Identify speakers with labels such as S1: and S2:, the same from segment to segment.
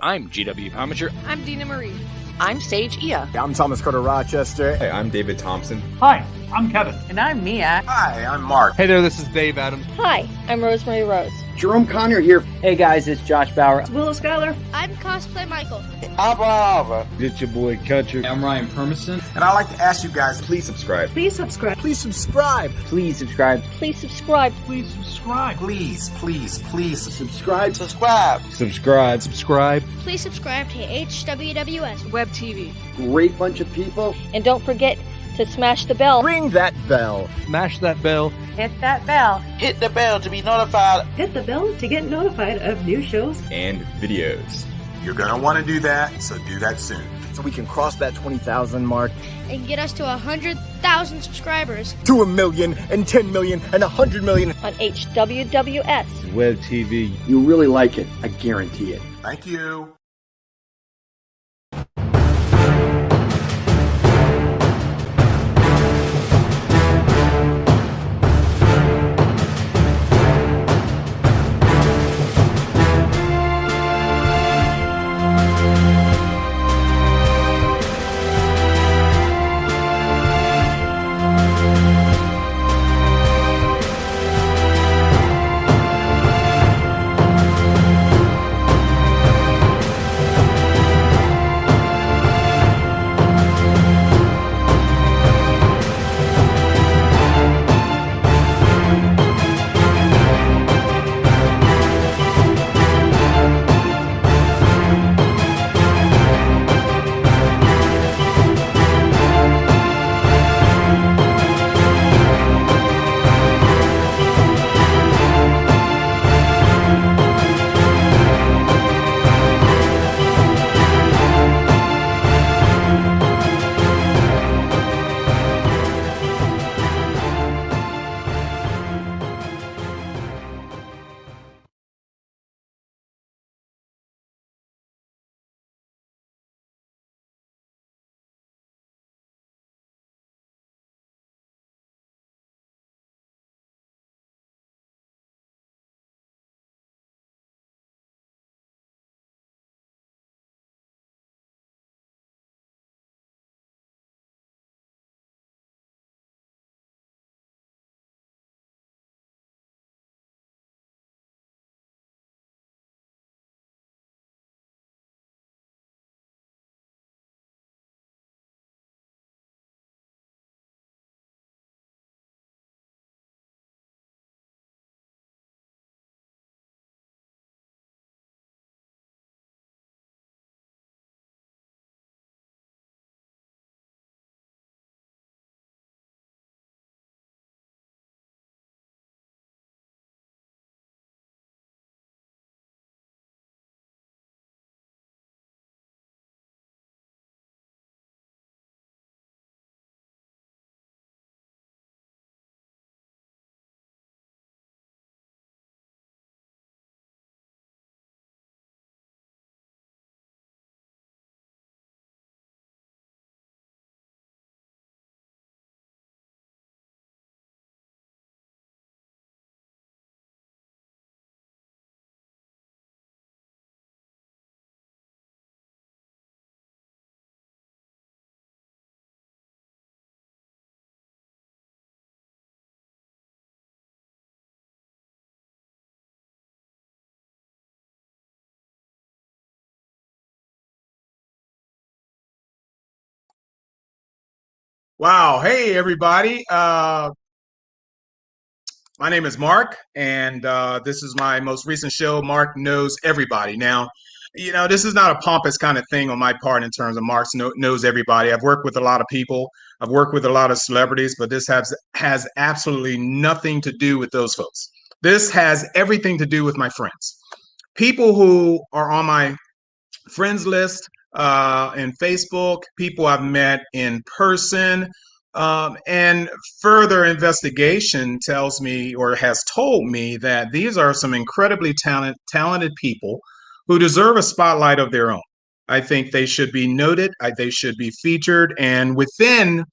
S1: I'm GW Pomacher.
S2: I'm Dina Marie.
S3: I'm Sage Ia.
S4: I'm Thomas Carter Rochester.
S5: Hey, I'm David Thompson.
S6: Hi, I'm Kevin.
S3: And I'm Mia.
S7: Hi, I'm Mark.
S8: Hey there, this is Dave Adams.
S9: Hi, I'm Rosemary Rose.
S10: Jerome Conner here.
S11: Hey guys, it's Josh Bauer.
S12: Willow Schuyler.
S13: I'm Cosplay Michael.
S14: I'm Alva.
S15: It's your boy Country.
S16: I'm Ryan Permison.
S7: And I'd like to ask you guys,
S5: please subscribe.
S12: Please subscribe.
S4: Please subscribe.
S11: Please subscribe.
S9: Please subscribe.
S6: Please subscribe.
S7: Please
S10: subscribe.
S15: Subscribe.
S13: Please subscribe to HWWS
S2: Web TV.
S10: Great bunch of people.
S9: And don't forget to smash the bell.
S4: Ring that bell.
S8: Smash that bell.
S3: Hit that bell.
S14: Hit the bell to be notified.
S12: Hit the bell to get notified of new shows
S5: and videos.
S7: You're going to want to do that, so do that soon.
S4: So we can cross that 20,000 mark.
S13: And get us to 100,000 subscribers.
S4: To 1 million, and 10 million, and 100 million.
S9: On HWWS.
S15: Web TV.
S10: You'll really like it. I guarantee it.
S7: Thank you.
S17: Wow. Hey, everybody. My name is Mark, and this is my most recent show, Mark Knows Everybody. Now, this is not a pompous kind of thing on my part in terms of Mark Knows Everybody. I've worked with a lot of people. I've worked with a lot of celebrities, but this has absolutely nothing to do with those folks. This has everything to do with my friends. People who are on my friends list, in Facebook, people I've met in person, and further investigation tells me or has told me that these are some incredibly talented people who deserve a spotlight of their own. I think they should be noted. They should be featured. And within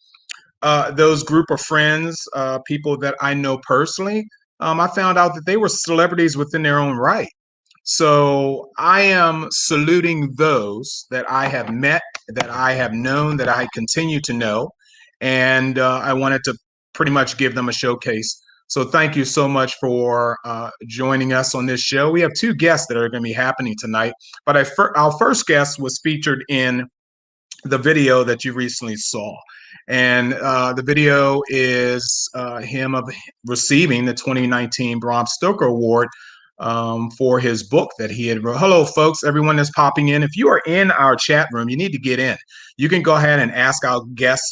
S17: those group of friends, people that I know personally, I found out that they were celebrities within their own right. So I am saluting those that I have met, that I have known, that I continue to know. And I wanted to pretty much give them a showcase. So thank you so much for joining us on this show. We have two guests that are going to be happening tonight, but our first guest was featured in the video that you recently saw. And the video is him of receiving the 2019 Bram Stoker Award for his book that he had wrote. Hello, folks, everyone that's popping in. If you are in our chat room, you need to get in. You can go ahead and ask our guest.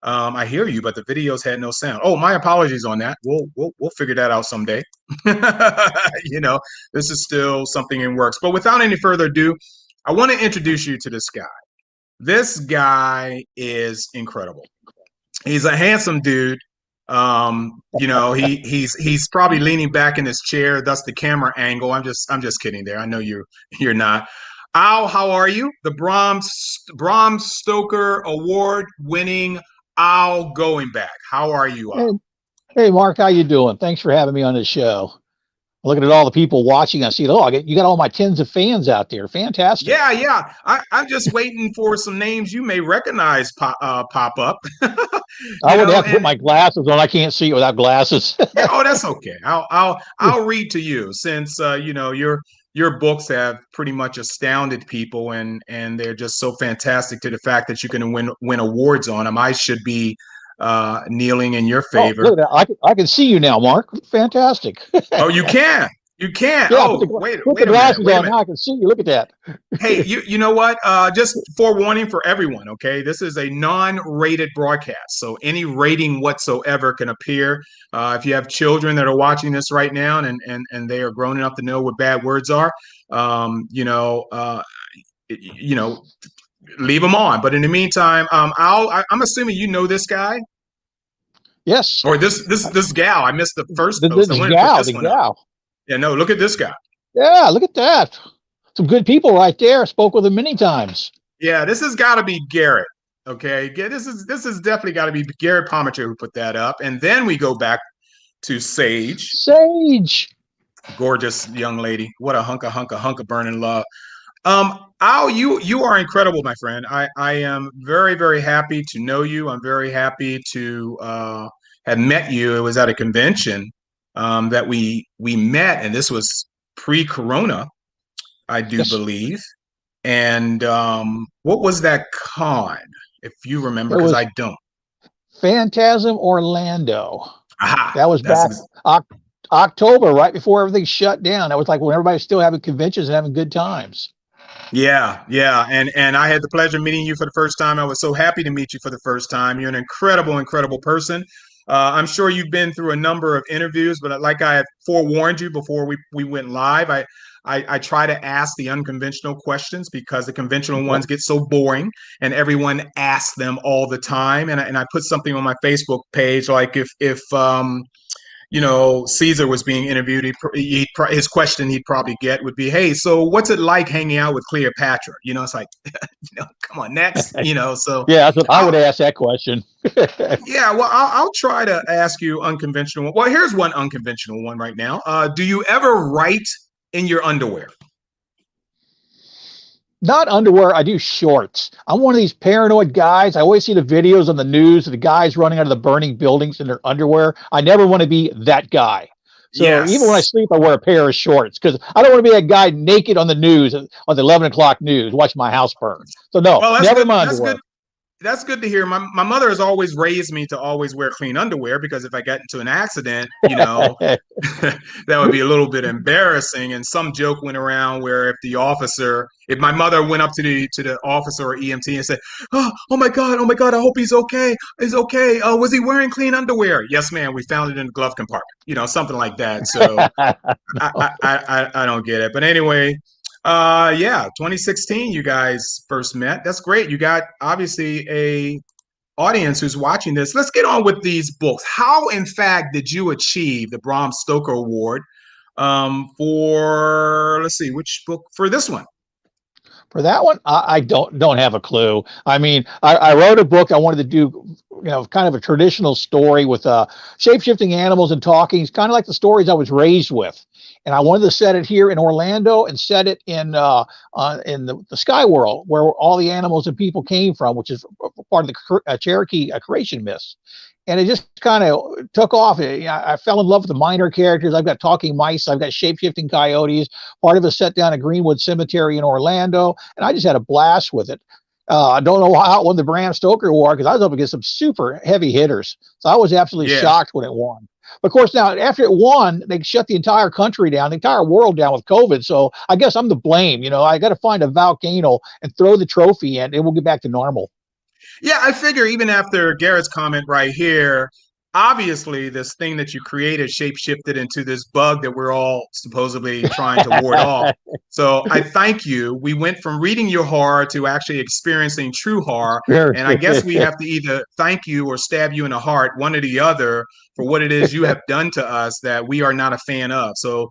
S17: I hear you, but the videos had no sound. Oh, my apologies on that. We'll figure that out someday. You know, this is still something in works. But without any further ado, I want to introduce you to this guy. This guy is incredible. He's a handsome dude. You know, he's probably leaning back in his chair, thus the camera angle. I'm just kidding there. I know you're not. Al, how are you? The Bram Stoker Award winning Al Goinback. How are you, Al?
S1: Hey, Mark, how you doing? Thanks for having me on this show. Looking at all the people watching, I see, you got all my tens of fans out there. Fantastic.
S17: Yeah. I'm just waiting for some names you may recognize pop up.
S1: I would have to put my glasses on. I can't see it without glasses.
S17: Yeah, oh, that's okay. I'll read to you since you know your books have pretty much astounded people, and they're just so fantastic to the fact that you can win awards on them. I should be kneeling in your favor.
S1: Oh, look at that. I can see you now, Mark. Fantastic.
S17: Oh, you can. You can.
S1: Yeah,
S17: oh,
S1: wait a minute. Now I can see you. Look at that.
S17: Hey, you know what? Just forewarning for everyone, okay? This is a non-rated broadcast, so any rating whatsoever can appear. If you have children that are watching this right now and they are grown enough to know what bad words are, you know, leave them on. But in the meantime, I'm assuming you know this guy.
S1: Yes.
S17: Or this gal. I missed the first post.
S1: The gal.
S17: Yeah, no, look at this guy.
S1: Yeah, look at that. Some good people right there. I spoke with him many times.
S17: Yeah, this has got to be Garrett. Okay, this is definitely got to be Garrett Palmacher who put that up. And then we go back to Sage. Gorgeous young lady. What a hunk of burning love. Al, you are incredible, my friend. I am very, very happy to know you. I'm very happy to have met you. It was at a convention that we met, and this was pre-corona, I do believe. And what was that con, if you remember, because I don't.
S1: Phantasm Orlando.
S17: Aha,
S1: that was back October, right before everything shut down. That was like when everybody was still having conventions and having good times.
S17: Yeah. And I had the pleasure of meeting you for the first time. I was so happy to meet you for the first time. You're an incredible person. I'm sure you've been through a number of interviews, but like I had forewarned you before we went live, I try to ask the unconventional questions because the conventional ones get so boring and everyone asks them all the time. And I put something on my Facebook page, like if you know, Caesar was being interviewed, his question he'd probably get would be, hey, so what's it like hanging out with Cleopatra? You know, it's like, you know, come on, next, you know, so.
S1: Yeah, that's what I would ask that question.
S17: Yeah, well, I'll try to ask you unconventional. Well, here's one unconventional one right now. Do you ever write in your underwear?
S1: Not underwear. I do shorts. I'm one of these paranoid guys. I always see the videos on the news of the guys running out of the burning buildings in their underwear. I never want to be that guy. So even when I sleep, I wear a pair of shorts because I don't want to be that guy naked on the news, on the 11 o'clock news, watch my house burn. So no, never mind.
S17: That's good to hear. My mother has always raised me to always wear clean underwear because if I get into an accident, you know, that would be a little bit embarrassing. And some joke went around where if my mother went up to the officer or EMT and said, oh my God, I hope he's okay. He's okay. Was he wearing clean underwear? Yes, ma'am. We found it in the glove compartment. You know, something like that. So I don't get it. But anyway. 2016 you guys first met. That's great. You got obviously a audience who's watching this. Let's get on with these books. How in fact did you achieve the Bram Stoker Award for, let's see, which book for this one?
S1: For that one, I don't have a clue. I mean, I wrote a book. I wanted to do, kind of a traditional story with shape-shifting animals and talking. It's kind of like the stories I was raised with. And I wanted to set it here in Orlando and set it in the Sky World, where all the animals and people came from, which is part of the Cherokee creation myths. And it just kind of took off. I fell in love with the minor characters. I've got talking mice. I've got shape-shifting coyotes. Part of it set down at Greenwood Cemetery in Orlando, and I just had a blast with it. I don't know how it won the Bram Stoker Award because I was up against some super heavy hitters. So I was absolutely shocked when it won. But of course, now after it won, they shut the entire country down, the entire world down with COVID. So I guess I'm to blame. I got to find a volcano and throw the trophy in, and we'll get back to normal.
S17: Yeah, I figure even after Garrett's comment right here, obviously this thing that you created shape-shifted into this bug that we're all supposedly trying to ward off. So I thank you. We went from reading your horror to actually experiencing true horror. And I guess we have to either thank you or stab you in the heart, one or the other, for what it is you have done to us that we are not a fan of. So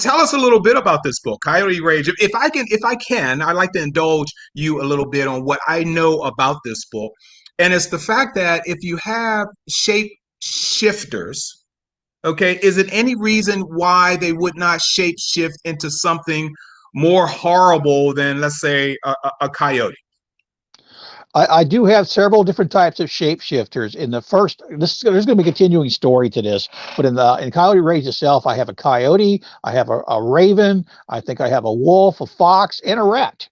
S17: tell us a little bit about this book, Coyote Rage. If I can, I'd like to indulge you a little bit on what I know about this book. And it's the fact that if you have shape shifters, okay, is it any reason why they would not shape shift into something more horrible than, let's say, a coyote?
S1: I do have several different types of shapeshifters. In the first, there's going to be a continuing story to this, but in Coyote Rage itself, I have a coyote, I have a raven, I think I have a wolf, a fox, and a rat.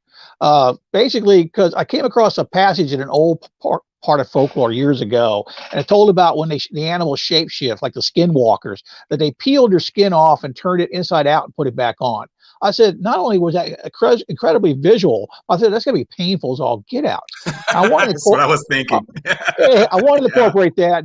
S1: Basically, because I came across a passage in an old part of folklore years ago, and it told about when the animals shapeshift, like the skinwalkers, that they peeled their skin off and turned it inside out and put it back on. I said, not only was that incredibly visual, I said, that's going to be painful as all get out. I wanted
S17: That's what I was thinking.
S1: I wanted to incorporate that.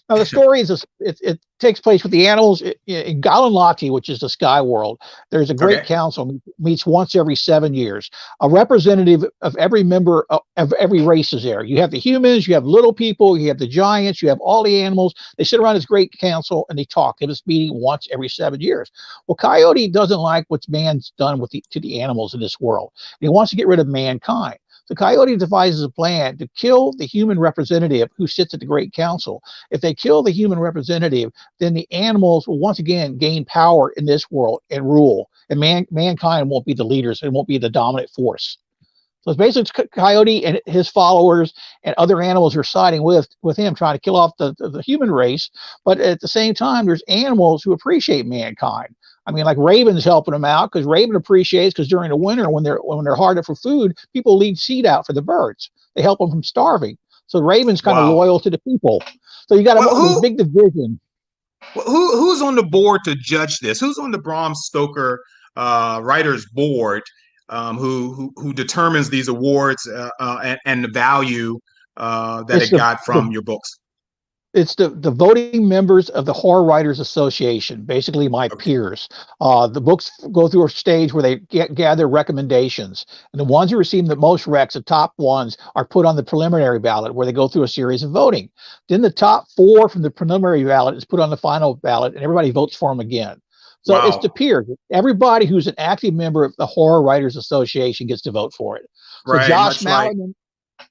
S1: Now the story is it takes place with the animals in Galanlati, which is the sky world. There's a great council, meets once every 7 years. A representative of every member of every race is there. You have the humans, you have little people, you have the giants, you have all the animals. They sit around this great council and they talk. They have this meeting once every 7 years. Well, Coyote doesn't like what man's done to the animals in this world. He wants to get rid of mankind. The Coyote devises a plan to kill the human representative who sits at the Great Council. If they kill the human representative, then the animals will once again gain power in this world and rule. And mankind won't be the leaders. It won't be the dominant force. So it's basically Coyote and his followers and other animals are siding with him, trying to kill off the human race. But at the same time, there's animals who appreciate mankind. I mean, like Raven's helping them out because Raven appreciates, because during the winter when they're harder for food, people leave seed out for the birds. They help them from starving. So Raven's kind of loyal to the people. So you got this big division.
S17: Who's on the board to judge this? Who's on the Bram Stoker writers board who determines these awards and the value that it got from your books?
S1: It's the voting members of the Horror Writers Association, basically my peers. The books go through a stage where they gather recommendations. And the ones who receive the most recs, the top ones, are put on the preliminary ballot where they go through a series of voting. Then the top 4 from the preliminary ballot is put on the final ballot and everybody votes for them again. So it's the peers. Everybody who's an active member of the Horror Writers Association gets to vote for it. So Josh Malin,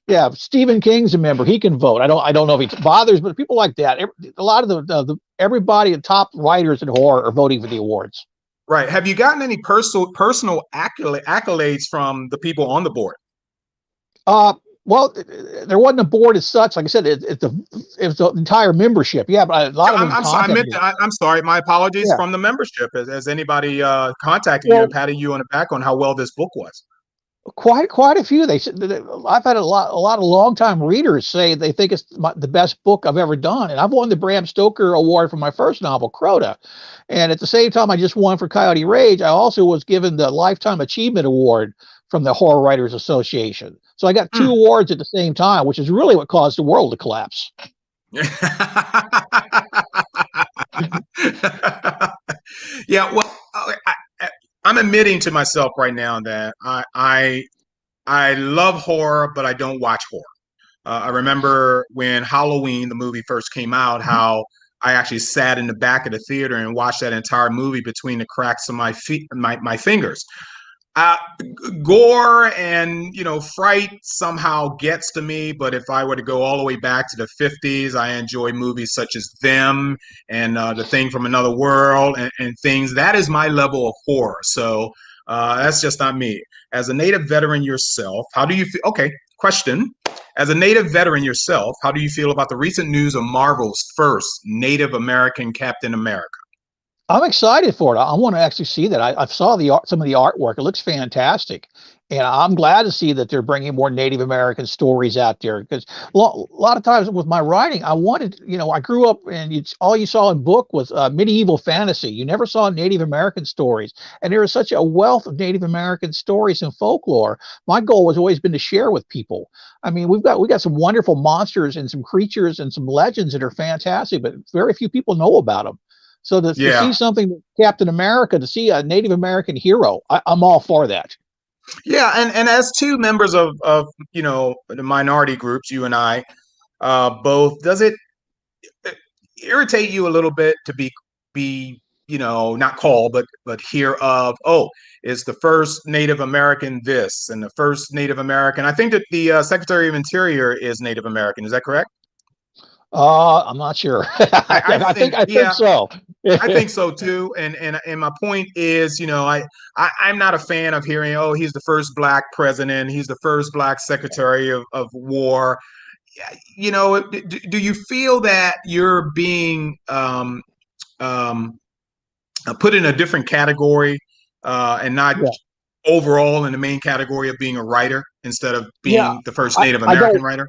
S1: yeah, Stephen King's a member. He can vote. I don't know if he bothers, but people like that. A lot of everybody, the top writers in horror, are voting for the awards.
S17: Right. Have you gotten any personal accolades from the people on the board?
S1: Well, there wasn't a board as such. Like I said, it was the entire membership. Yeah, but a lot of them.
S17: I'm sorry. My apologies from the membership. Has anybody contacted you and patted you on the back on how well this book was?
S1: Quite a few. They said I've had a lot of longtime readers say they think it's the best book I've ever done, and I've won the Bram Stoker Award for my first novel, Crota. And at the same time, I just won for Coyote Rage. I also was given the Lifetime Achievement Award from the Horror Writers Association. So I got 2 awards at the same time, which is really what caused the world to collapse.
S17: Yeah, well, I'm admitting to myself right now that I love horror, but I don't watch horror. I remember when Halloween, the movie, first came out, how I actually sat in the back of the theater and watched that entire movie between the cracks of my fingers. Uh, Gore and fright somehow gets to me, but if I were to go all the way back to the 50s, I enjoy movies such as Them and The Thing from Another World and things. That is my level of horror. So that's just not me. As a Native veteran yourself, how do you feel? Okay, question. As a Native veteran yourself, how do you feel about the recent news of Marvel's first Native American Captain America?
S1: I'm excited for it. I want to actually see that. I saw some of the artwork. It looks fantastic, and I'm glad to see that they're bringing more Native American stories out there. Because a lot of times with my writing, I grew up and all you saw in book was medieval fantasy. You never saw Native American stories, and there is such a wealth of Native American stories and folklore. My goal has always been to share with people. I mean, we got some wonderful monsters and some creatures and some legends that are fantastic, but very few people know about them. So to see something Captain America, to see a Native American hero, I'm all for that.
S17: Yeah, and as two members of the minority groups, you and I, both, does it irritate you a little bit to be not call but hear of, oh, it's the first Native American this and the first Native American? I think that the Secretary of Interior is Native American. Is that correct?
S1: I'm not sure. I think so.
S17: I think so too. And my point is, I'm not a fan of hearing, oh, he's the first Black president, he's the first Black Secretary of War. Do you feel that you're being put in a different category and not overall in the main category of being a writer instead of being the first Native American writer?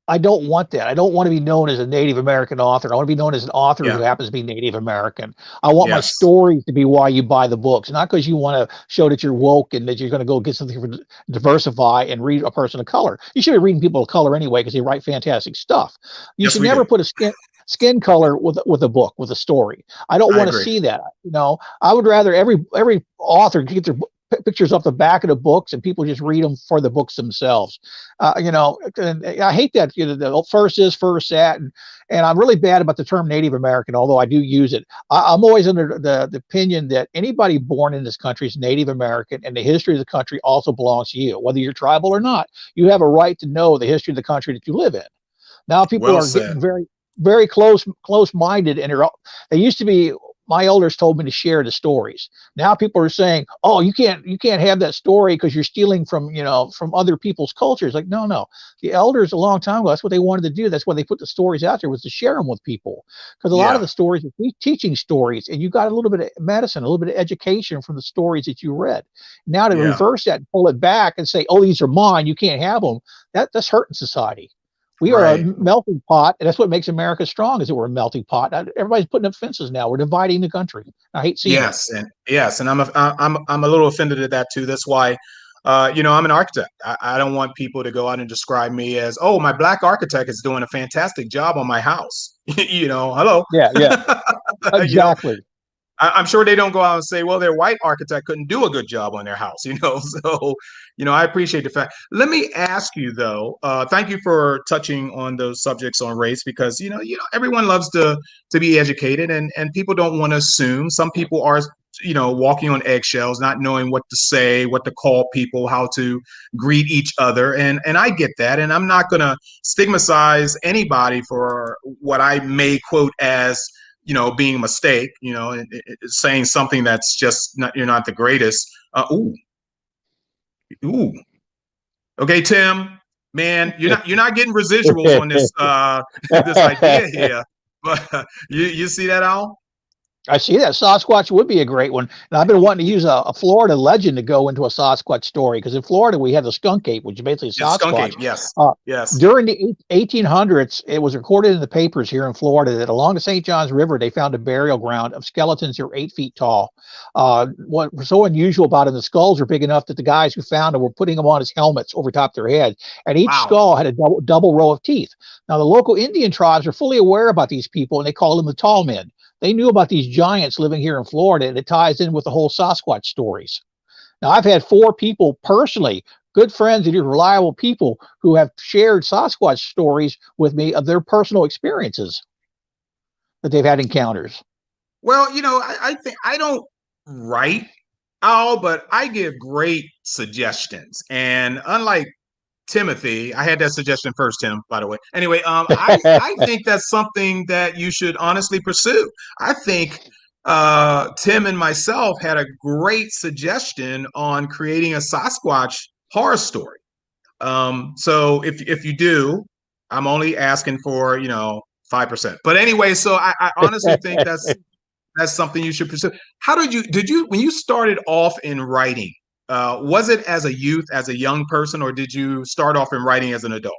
S1: I don't want that. I don't want to be known as a Native American author. I want to be known as an author who happens to be Native American. I want my stories to be why you buy the books, not because you want to show that you're woke and that you're going to go get something to diversify and read a person of color. You should be reading people of color anyway because they write fantastic stuff. You should never put a skin color with a book, with a story. I don't want to see that. I would rather every author get their pictures off the back of the books and people just read them for the books themselves. And I hate that, the first is first that, and I'm really bad about the term Native American, although I do use it. I'm always under the opinion that anybody born in this country is Native American, and the history of the country also belongs to you. Whether you're tribal or not, you have a right to know the history of the country that you live in. Now people are getting very, very close-minded, and they used to be. My elders told me to share the stories. Now people are saying, "Oh, you can't have that story because you're stealing from other people's cultures." Like, no. The elders a long time ago, that's what they wanted to do. That's why they put the stories out there, was to share them with people. Because a lot of the stories are teaching stories, and you got a little bit of medicine, a little bit of education from the stories that you read. Now to reverse that and pull it back and say, "Oh, these are mine, you can't have them," that's hurting society. We are a melting pot, and that's what makes America strong, is that we're a melting pot. Everybody's putting up fences now. We're dividing the country. I hate seeing
S17: it. And I'm a little offended at that too. That's why, I'm an architect. I don't want people to go out and describe me as, oh, my Black architect is doing a fantastic job on my house. Hello.
S1: Yeah. Exactly.
S17: I'm sure they don't go out and say, well, their white architect couldn't do a good job on their house, So, I appreciate the fact. Let me ask you, though, thank you for touching on those subjects on race, because, everyone loves to be educated, and people don't want to assume. Some people are, walking on eggshells, not knowing what to say, what to call people, how to greet each other. And I get that. And I'm not going to stigmatize anybody for what I may quote as, being a mistake, saying something that's just not, you're not the greatest. Okay, Tim, man, you're not getting residuals on this this idea here. But you see that, Al?
S1: I see that. Sasquatch would be a great one. And I've been wanting to use a Florida legend to go into a Sasquatch story, because in Florida we have the skunk ape, which is basically a Sasquatch.
S17: Skunk ape, yes. Yes.
S1: During the 1800s, it was recorded in the papers here in Florida that along the St. Johns River, they found a burial ground of skeletons that were 8 feet tall. What was so unusual about it, the skulls are big enough that the guys who found them were putting them on as helmets over top their head. And each skull had a double row of teeth. Now, the local Indian tribes are fully aware about these people, and they call them the tall men. They knew about these giants living here in Florida, and it ties in with the whole Sasquatch stories. Now, I've had 4 people personally, good friends and reliable people, who have shared Sasquatch stories with me of their personal experiences that they've had encounters.
S17: Well, I think I don't write Oh, but I give great suggestions. And unlike Timothy, I had that suggestion first, Tim, by the way. Anyway, I think that's something that you should honestly pursue. I think Tim and myself had a great suggestion on creating a Sasquatch horror story. So if you do, I'm only asking for 5%. But anyway, so I honestly think that's something you should pursue. How did you when you started off in writing? Was it as a youth, as a young person, or did you start off in writing as an adult?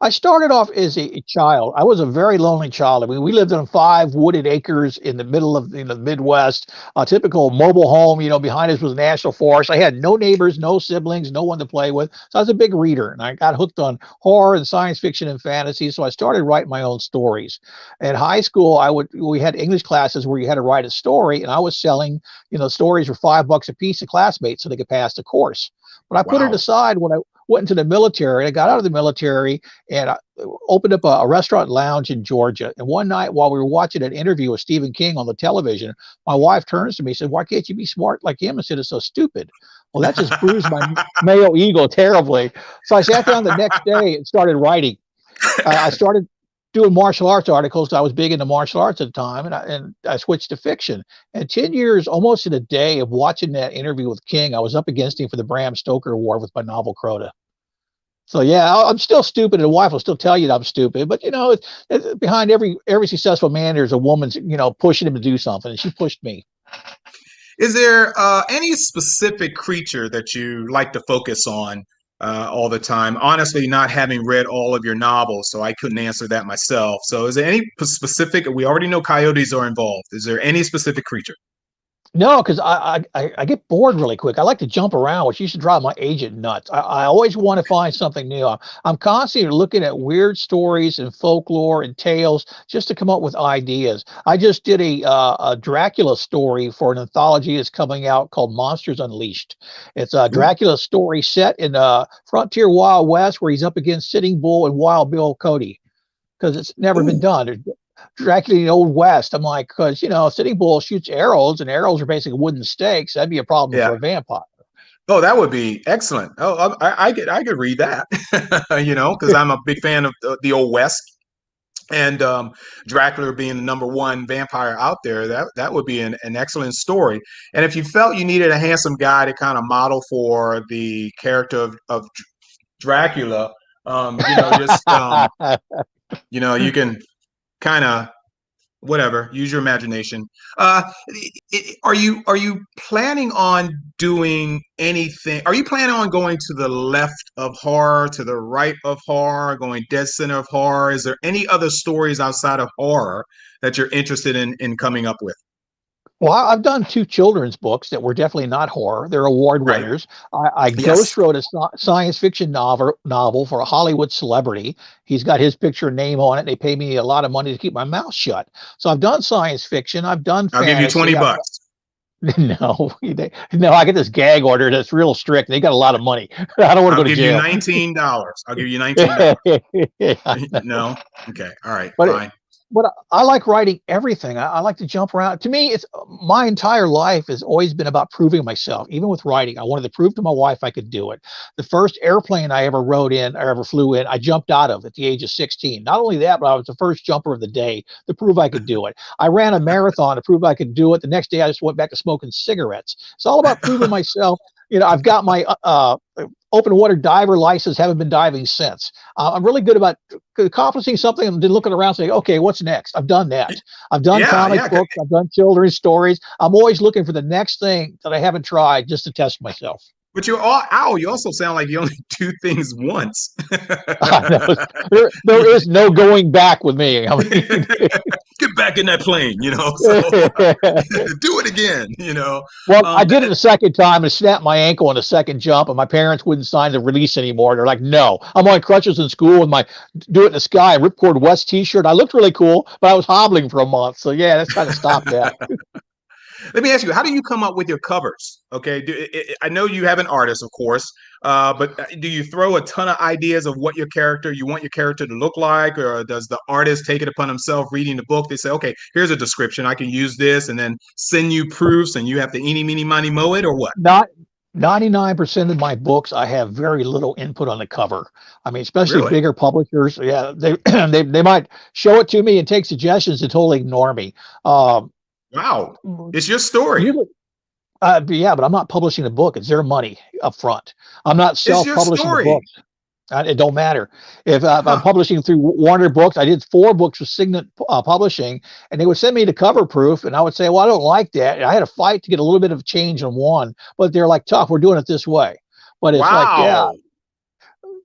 S1: I started off as a child. I was a very lonely child. I mean, we lived on 5 wooded acres in the middle of the Midwest, a typical mobile home. Behind us was a national forest. I had no neighbors, no siblings, no one to play with. So I was a big reader, and I got hooked on horror and science fiction and fantasy. So I started writing my own stories. In high school, we had English classes where you had to write a story, and I was selling, stories for $5 a piece to classmates so they could pass the course. But I put it aside when I went into the military. I got out of the military and I opened up a restaurant lounge in Georgia. And one night while we were watching an interview with Stephen King on the television, my wife turns to me and said, "Why can't you be smart like him?" I said, "It's so stupid." Well, that just bruised my male ego terribly. So I sat down the next day and started writing. I started doing martial arts articles. I was big into martial arts at the time, and I switched to fiction. And 10 years, almost in a day of watching that interview with King, I was up against him for the Bram Stoker Award with my novel Crota. So yeah, I'm still stupid, and the wife will still tell you that I'm stupid. But it's behind every successful man, there's a woman's pushing him to do something, and she pushed me.
S17: Is there any specific creature that you like to focus on all the time? Honestly, not having read all of your novels, so I couldn't answer that myself. So is there any specific? We already know coyotes are involved. Is there any specific creature?
S1: No, because I get bored really quick. I like to jump around, which used to drive my agent nuts. I always want to find something new. I'm constantly looking at weird stories and folklore and tales just to come up with ideas. I just did a Dracula story for an anthology that's coming out called Monsters Unleashed. It's a Dracula story set in frontier Wild West where he's up against Sitting Bull and Wild Bill Cody, because it's never been done. Dracula in the Old West. I'm like, because Sitting Bull shoots arrows, and arrows are basically wooden stakes. That'd be a problem for a vampire.
S17: Oh, that would be excellent. Oh, I could read that. Because I'm a big fan of the Old West, and Dracula being the #1 vampire out there. That would be an excellent story. And if you felt you needed a handsome guy to kind of model for the character of Dracula, you can kind of use your imagination. Are you planning on doing anything? Are you planning on going to the left of horror, to the right of horror, going dead center of horror? Is there any other stories outside of horror that you're interested in coming up with?
S1: Well, I've done 2 children's books that were definitely not horror. They're award winners. I ghost wrote a science fiction novel for a Hollywood celebrity. He's got his picture and name on it. They pay me a lot of money to keep my mouth shut. So I've done science fiction. I've done fantasy.
S17: I'll give you $20.
S1: No, I get this gag order that's real strict. They got a lot of money. I don't want to go to jail.
S17: I'll give you $19. I'll give you $19. No? Okay. All right. Fine.
S1: But I like writing everything. I like to jump around. To me, it's my entire life has always been about proving myself. Even with writing, I wanted to prove to my wife I could do it. The first airplane I ever flew in, I jumped out of at the age of 16. Not only that, but I was the first jumper of the day to prove I could do it. I ran a marathon to prove I could do it. The next day, I just went back to smoking cigarettes. It's all about proving myself. I've got my open water diver license, haven't been diving since. I'm really good about accomplishing something and then looking around saying, okay, what's next? I've done that. I've done comic books. I've done children's stories. I'm always looking for the next thing that I haven't tried just to test myself.
S17: But you also sound like you only do things once.
S1: There is no going back with me. I mean,
S17: get back in that plane, so do it again,
S1: Well, I did it a second time and snapped my ankle on a second jump, and my parents wouldn't sign the release anymore. They're like, no. I'm on crutches in school with my Do It in the Sky Ripcord West t-shirt. I looked really cool, but I was hobbling for a month. So yeah, that's kind of stopped that.
S17: Let me ask you, how do you come up with your covers? Okay, I know you have an artist, of course, but do you throw a ton of ideas of what you want your character to look like, or does the artist take it upon himself reading the book? They say, okay, here's a description, I can use this, and then send you proofs, and you have to eeny, meeny, miny, moe it, or what?
S1: Not 99% of my books, I have very little input on the cover. I mean, especially
S17: Really?
S1: bigger publishers. Yeah, they they might show it to me and take suggestions and totally ignore me.
S17: Wow, it's your story.
S1: Usually, yeah, but I'm not publishing the book. It's their money up front. I'm not self-publishing the books. It don't matter. If I'm publishing through Warner Books, I did 4 books with Signet Publishing, and they would send me the cover proof, and I would say, well, I don't like that. And I had to fight to get a little bit of change on one, but they're like, tough, we're doing it this way. But it's like, yeah.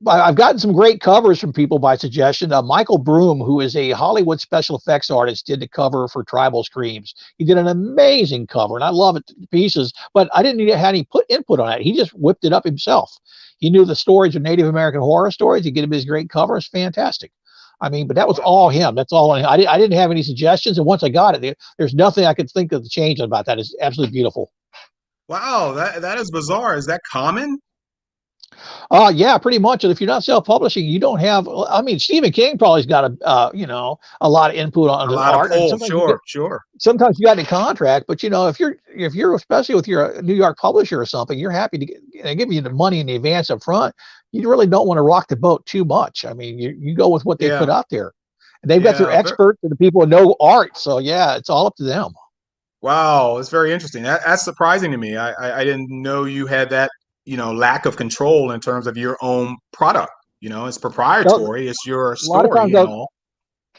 S1: I've gotten some great covers from people by suggestion. Michael Broom, who is a Hollywood special effects artist, did the cover for Tribal Screams. He did an amazing cover, and I love it to pieces, but I didn't need any input on it. He just whipped it up himself. He knew the stories of Native American horror stories. He gave him his great cover. It's fantastic. I mean, but that was all him. That's all. I didn't have any suggestions, and once I got it, there's nothing I could think of to change about that. It's absolutely beautiful.
S17: Wow, that is bizarre. Is that common?
S1: Yeah, pretty much. And if you're not self-publishing, you don't have. I mean, Stephen King probably's got a lot of input on the art.
S17: Sure.
S1: Sometimes you got a contract, but if you're especially with your New York publisher or something, you're happy to give you the money in the advance up front. You really don't want to rock the boat too much. I mean, you go with what they put out there, and they've got their experts and the people who know art. So yeah, it's all up to them.
S17: Wow, it's very interesting. That's surprising to me. I didn't know you had that lack of control in terms of your own product. It's proprietary. It's your story. A lot of times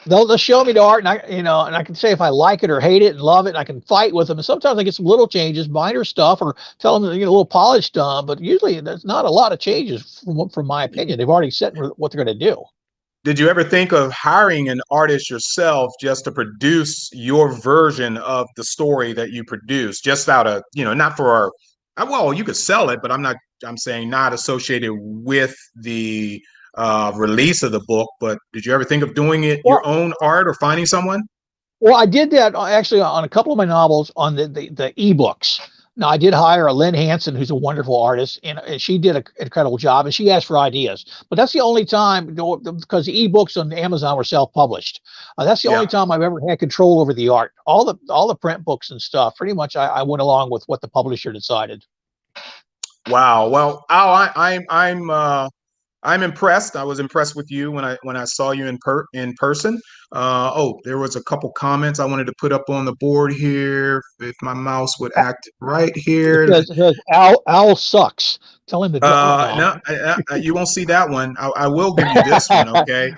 S1: they'll show me the art, and I can say if I like it or hate it and love it, and I can fight with them. And sometimes I get some little changes, minor stuff, or tell them a little polish done. But usually there's not a lot of changes from my opinion. They've already set what they're going to do.
S17: Did you ever think of hiring an artist yourself just to produce your version of the story that you produce, just out of not for well, you could sell it, but I'm saying not associated with the release of the book. But did you ever think of doing it your own art or finding someone?
S1: Well, I did that actually on a couple of my novels on the ebooks. Now, I did hire a Lynn Hansen, who's a wonderful artist, and she did an incredible job, and she asked for ideas. But that's the only time, because the ebooks on Amazon were self-published. That's the only time I've ever had control over the art. All the print books and stuff, pretty much I went along with what the publisher decided.
S17: Wow. Well, Al, I'm impressed. I was impressed with you when I saw you in person. There was a couple comments I wanted to put up on the board here. If my mouse would act right here.
S1: It says Al sucks. Tell him to.
S17: No, you won't see that one. I will give you this one. Okay.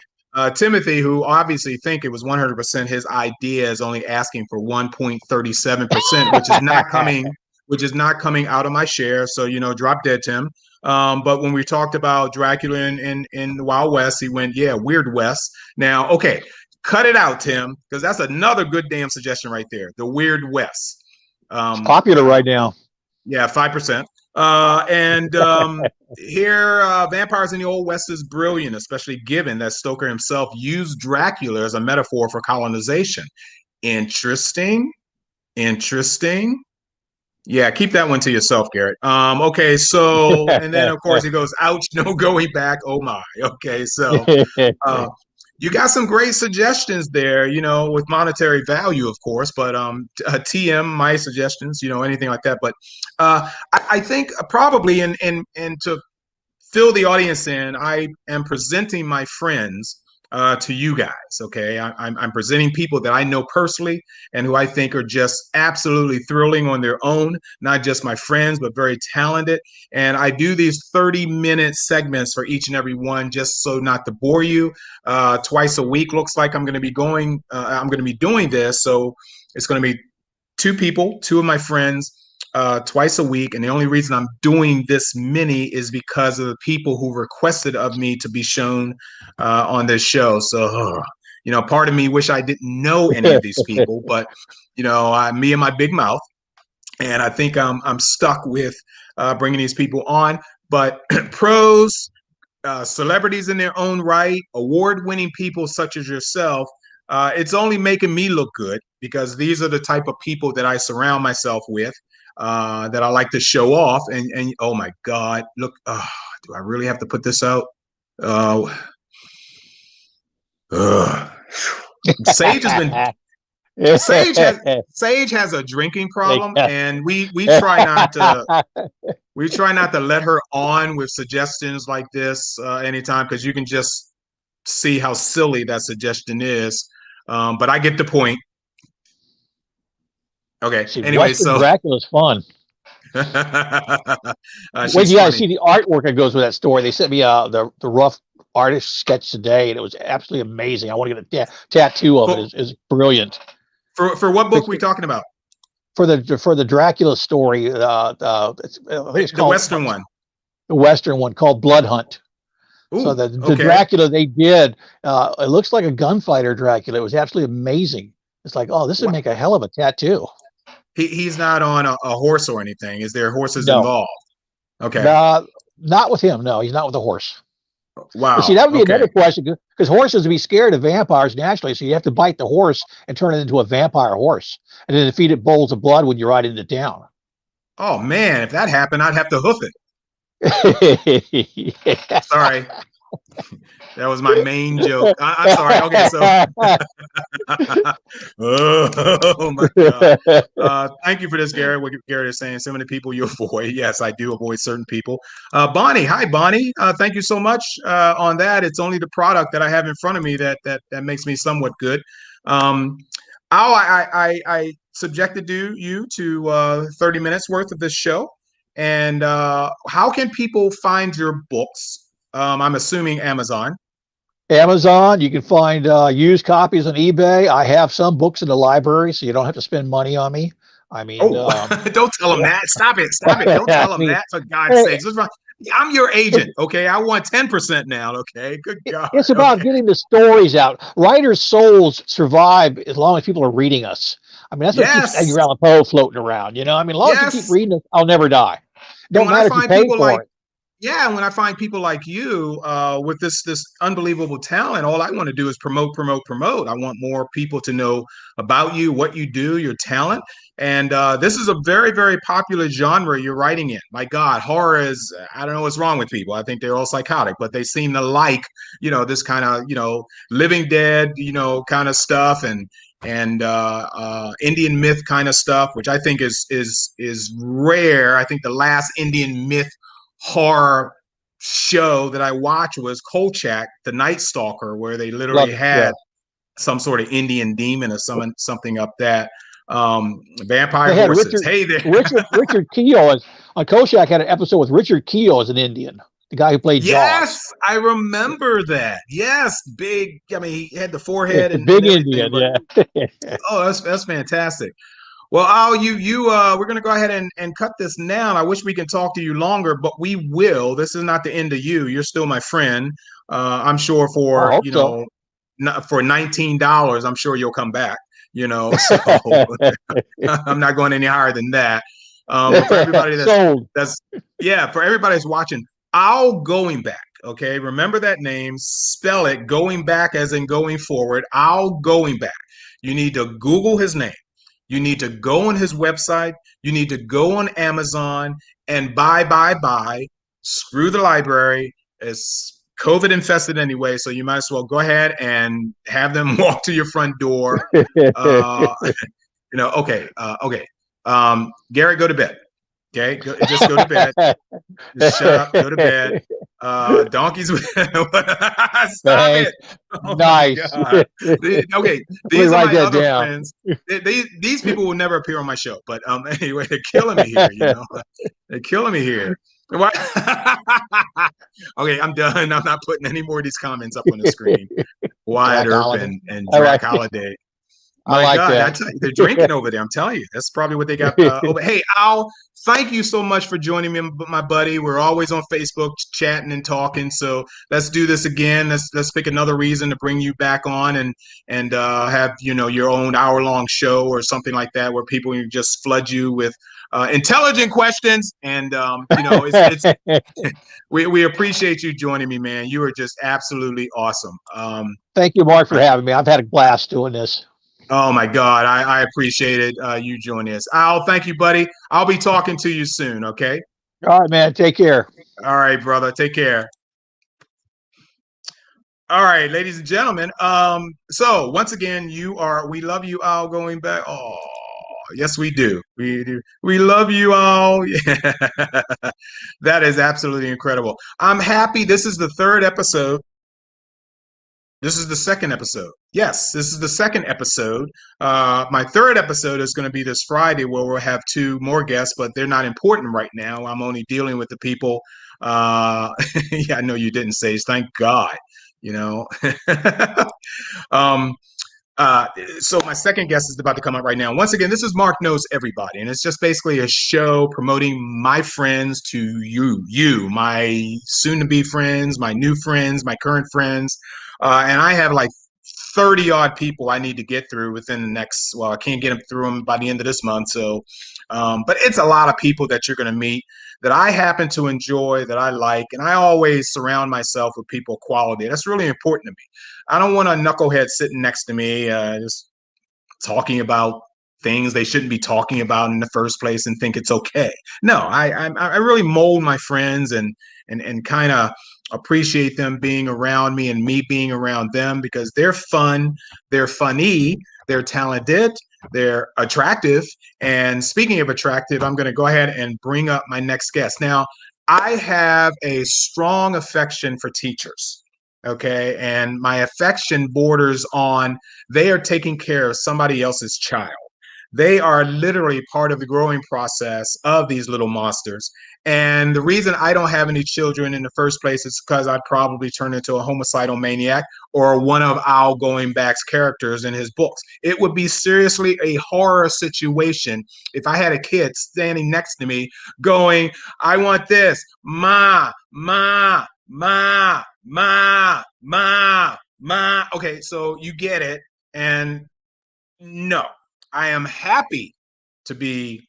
S17: Timothy, who obviously think it was 100% his idea, is only asking for 1.37%, which is not coming out of my share. So, drop dead, Tim. But when we talked about Dracula in the Wild West, he went, yeah, Weird West. Now, okay, cut it out, Tim, because that's another good damn suggestion right there. The Weird West.
S1: It's popular right now.
S17: Yeah, 5%. Here, Vampires in the Old West is brilliant, especially given that Stoker himself used Dracula as a metaphor for colonization. Interesting. Yeah, keep that one to yourself, Garrett. Okay, so, and then, of course, he goes, ouch, no going back. Oh, my. Okay, so you got some great suggestions there, with monetary value, of course, but TM, my suggestions, anything like that. But I think probably, and to fill the audience in, I am presenting my friends to you guys. Okay, I'm presenting people that I know personally and who I think are just absolutely thrilling on their own, not just my friends, but very talented. And I do these 30-minute segments for each and every one, just so not to bore you. Twice a week looks like I'm going to be doing this. So it's going to be 2 people, 2 of my friends, twice a week. And the only reason I'm doing this many is because of the people who requested of me to be shown on this show. So, part of me wish I didn't know any of these people, but, me and my big mouth. And I think I'm stuck with bringing these people on. But pros, celebrities in their own right, award-winning people such as yourself, It's only making me look good because these are the type of people that I surround myself with, that I like to show off. And oh my God, look, do I really have to put this out? Sage has been Sage has a drinking problem, and we try not to let her on with suggestions like this anytime, because you can just see how silly that suggestion is. But I get the point. Okay. Anyway, so
S1: Dracula's fun. Wait, you gotta see the artwork that goes with that story. They sent me the rough artist sketch today, and it was absolutely amazing. I want to get a tattoo of it. It's brilliant.
S17: For what book are we talking about?
S1: For the Dracula story, I think it's called
S17: the Western one.
S1: The Western one called Blood Hunt. Ooh, so the Dracula they did, it looks like a gunfighter Dracula. It was absolutely amazing. It's like, oh, this would make a hell of a tattoo.
S17: He's not on a horse or anything. Is there horses involved? Okay.
S1: Not with him. No, he's not with a horse.
S17: Wow.
S1: But see, that would be another question, because horses would be scared of vampires naturally. So you have to bite the horse and turn it into a vampire horse, and then feed it bowls of blood when you ride into town.
S17: Oh man, if that happened, I'd have to hoof it. Sorry. That was my main joke. I'm sorry. Okay, so oh my God. Thank you for this, Garrett. What Garrett is saying, so many people you avoid. Yes, I do avoid certain people. Bonnie, hi Bonnie. Thank you so much on that. It's only the product that I have in front of me that makes me somewhat good. I subjected you to 30 minutes worth of this show. And how can people find your books? I'm assuming Amazon.
S1: Amazon. You can find used copies on eBay. I have some books in the library, so you don't have to spend money on me. I mean,
S17: don't tell them that. Stop it. Don't tell them that, for God's sakes. What's wrong? I'm your agent, okay? I want 10% now, okay? Good God.
S1: It's about getting the stories out. Writers' souls survive as long as people are reading us. I mean, that's what keeps Edgar Allan Poe floating around, you know? I mean, as long as you keep reading us, I'll never die. Don't matter if you pay for it.
S17: Yeah, when I find people like you with this unbelievable talent, all I want to do is promote. I want more people to know about you, what you do, your talent. And this is a very, very popular genre you're writing in. My God, horror is, I don't know what's wrong with people. I think they're all psychotic, but they seem to like, this kind of, Living Dead, kind of stuff and Indian myth kind of stuff, which I think is rare. I think the last Indian myth horror show that I watched was Kolchak, the Night Stalker, where they literally had some sort of Indian demon or something up that. Vampire horses. Hey there.
S1: Richard Keogh on Kolchak had an episode with Richard Keogh as an Indian, the guy who played
S17: Jaws. I remember that. Yes, big. I mean, he had the forehead and
S1: big Indian.
S17: Oh, that's fantastic. Well, Al, we're going to go ahead and cut this now. I wish we can talk to you longer, but we will. This is not the end of you. You're still my friend. I'm sure for for $19, I'm sure you'll come back. So I'm not going any higher than that. But for everybody for everybody that's watching, Al Goinback. Okay, remember that name. Spell it. Going back as in going forward. Al Goinback. You need to Google his name. You need to go on his website. You need to go on Amazon and buy. Screw the library. It's COVID infested anyway, so you might as well go ahead and have them walk to your front door. Okay. Gary, go to bed. Okay, just go to bed. Just shut up. Go to bed. Donkeys. Stop it. Oh
S1: nice.
S17: Okay, these are my other friends. These people will never appear on my show, but anyway, they're killing me here. They're killing me here. Okay, I'm done. I'm not putting any more of these comments up on the screen. Wyatt Earp and Drac Holiday.
S1: I like that.
S17: I tell you, they're drinking over there. I'm telling you, that's probably what they got. Over. Hey, Al, thank you so much for joining me, my buddy. We're always on Facebook chatting and talking. So let's do this again. Let's pick another reason to bring you back on and have your own hour-long show or something like that, where people can just flood you with intelligent questions. And we appreciate you joining me, man. You are just absolutely awesome.
S1: Thank you, Mark, for having me. I've had a blast doing this.
S17: Oh my God, I appreciate it. You joining us. Al, thank you, buddy. I'll be talking to you soon, okay?
S1: All right, man. Take care.
S17: All right, brother. Take care. All right, ladies and gentlemen. So once again, we love you, Al, going back. Oh, yes, we do. We do. We love you, Al. Yeah. That is absolutely incredible. I'm happy. This is the third episode. This is the second episode. Yes, this is the second episode. My third episode is going to be this Friday, where we'll have 2 more guests, but they're not important right now. I'm only dealing with the people. Yeah, I know you didn't say, thank God, So my second guest is about to come up right now. Once again, this is Mark Knows Everybody, and it's just basically a show promoting my friends to you, my soon-to-be friends, my new friends, my current friends. And I have like 30 odd people I need to get through within the next, I can't get them through them by the end of this month. So, but it's a lot of people that you're going to meet that I happen to enjoy, that I like. And I always surround myself with people of quality. That's really important to me. I don't want a knucklehead sitting next to me, just talking about things they shouldn't be talking about in the first place and think it's okay. No, I really mold my friends and kind of appreciate them being around me and me being around them, because they're fun, they're funny, they're talented, they're attractive. And speaking of attractive, I'm going to go ahead and bring up my next guest. Now, I have a strong affection for teachers. Okay. And my affection borders on they are taking care of somebody else's child. They are literally part of the growing process of these little monsters. And the reason I don't have any children in the first place is because I'd probably turn into a homicidal maniac or one of Al Goinback's characters in his books. It would be seriously a horror situation if I had a kid standing next to me going, I want this, ma, ma, ma, ma, ma, ma. Okay, so you get it. And no, I am happy to be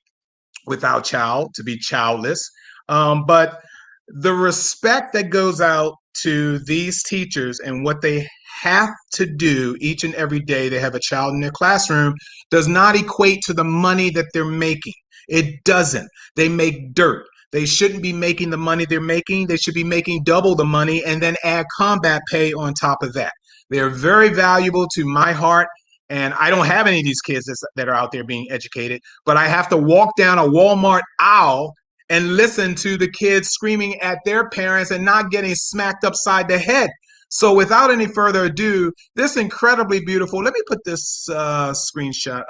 S17: without child, to be childless. But the respect that goes out to these teachers and what they have to do each and every day they have a child in their classroom does not equate to the money that they're making. It doesn't. They make dirt. They shouldn't be making the money they're making. They should be making double the money and then add combat pay on top of that. They're very valuable to my heart. And I don't have any of these kids that are out there being educated, but I have to walk down a Walmart aisle and listen to the kids screaming at their parents and not getting smacked upside the head. So without any further ado, this incredibly beautiful, let me put this screenshot,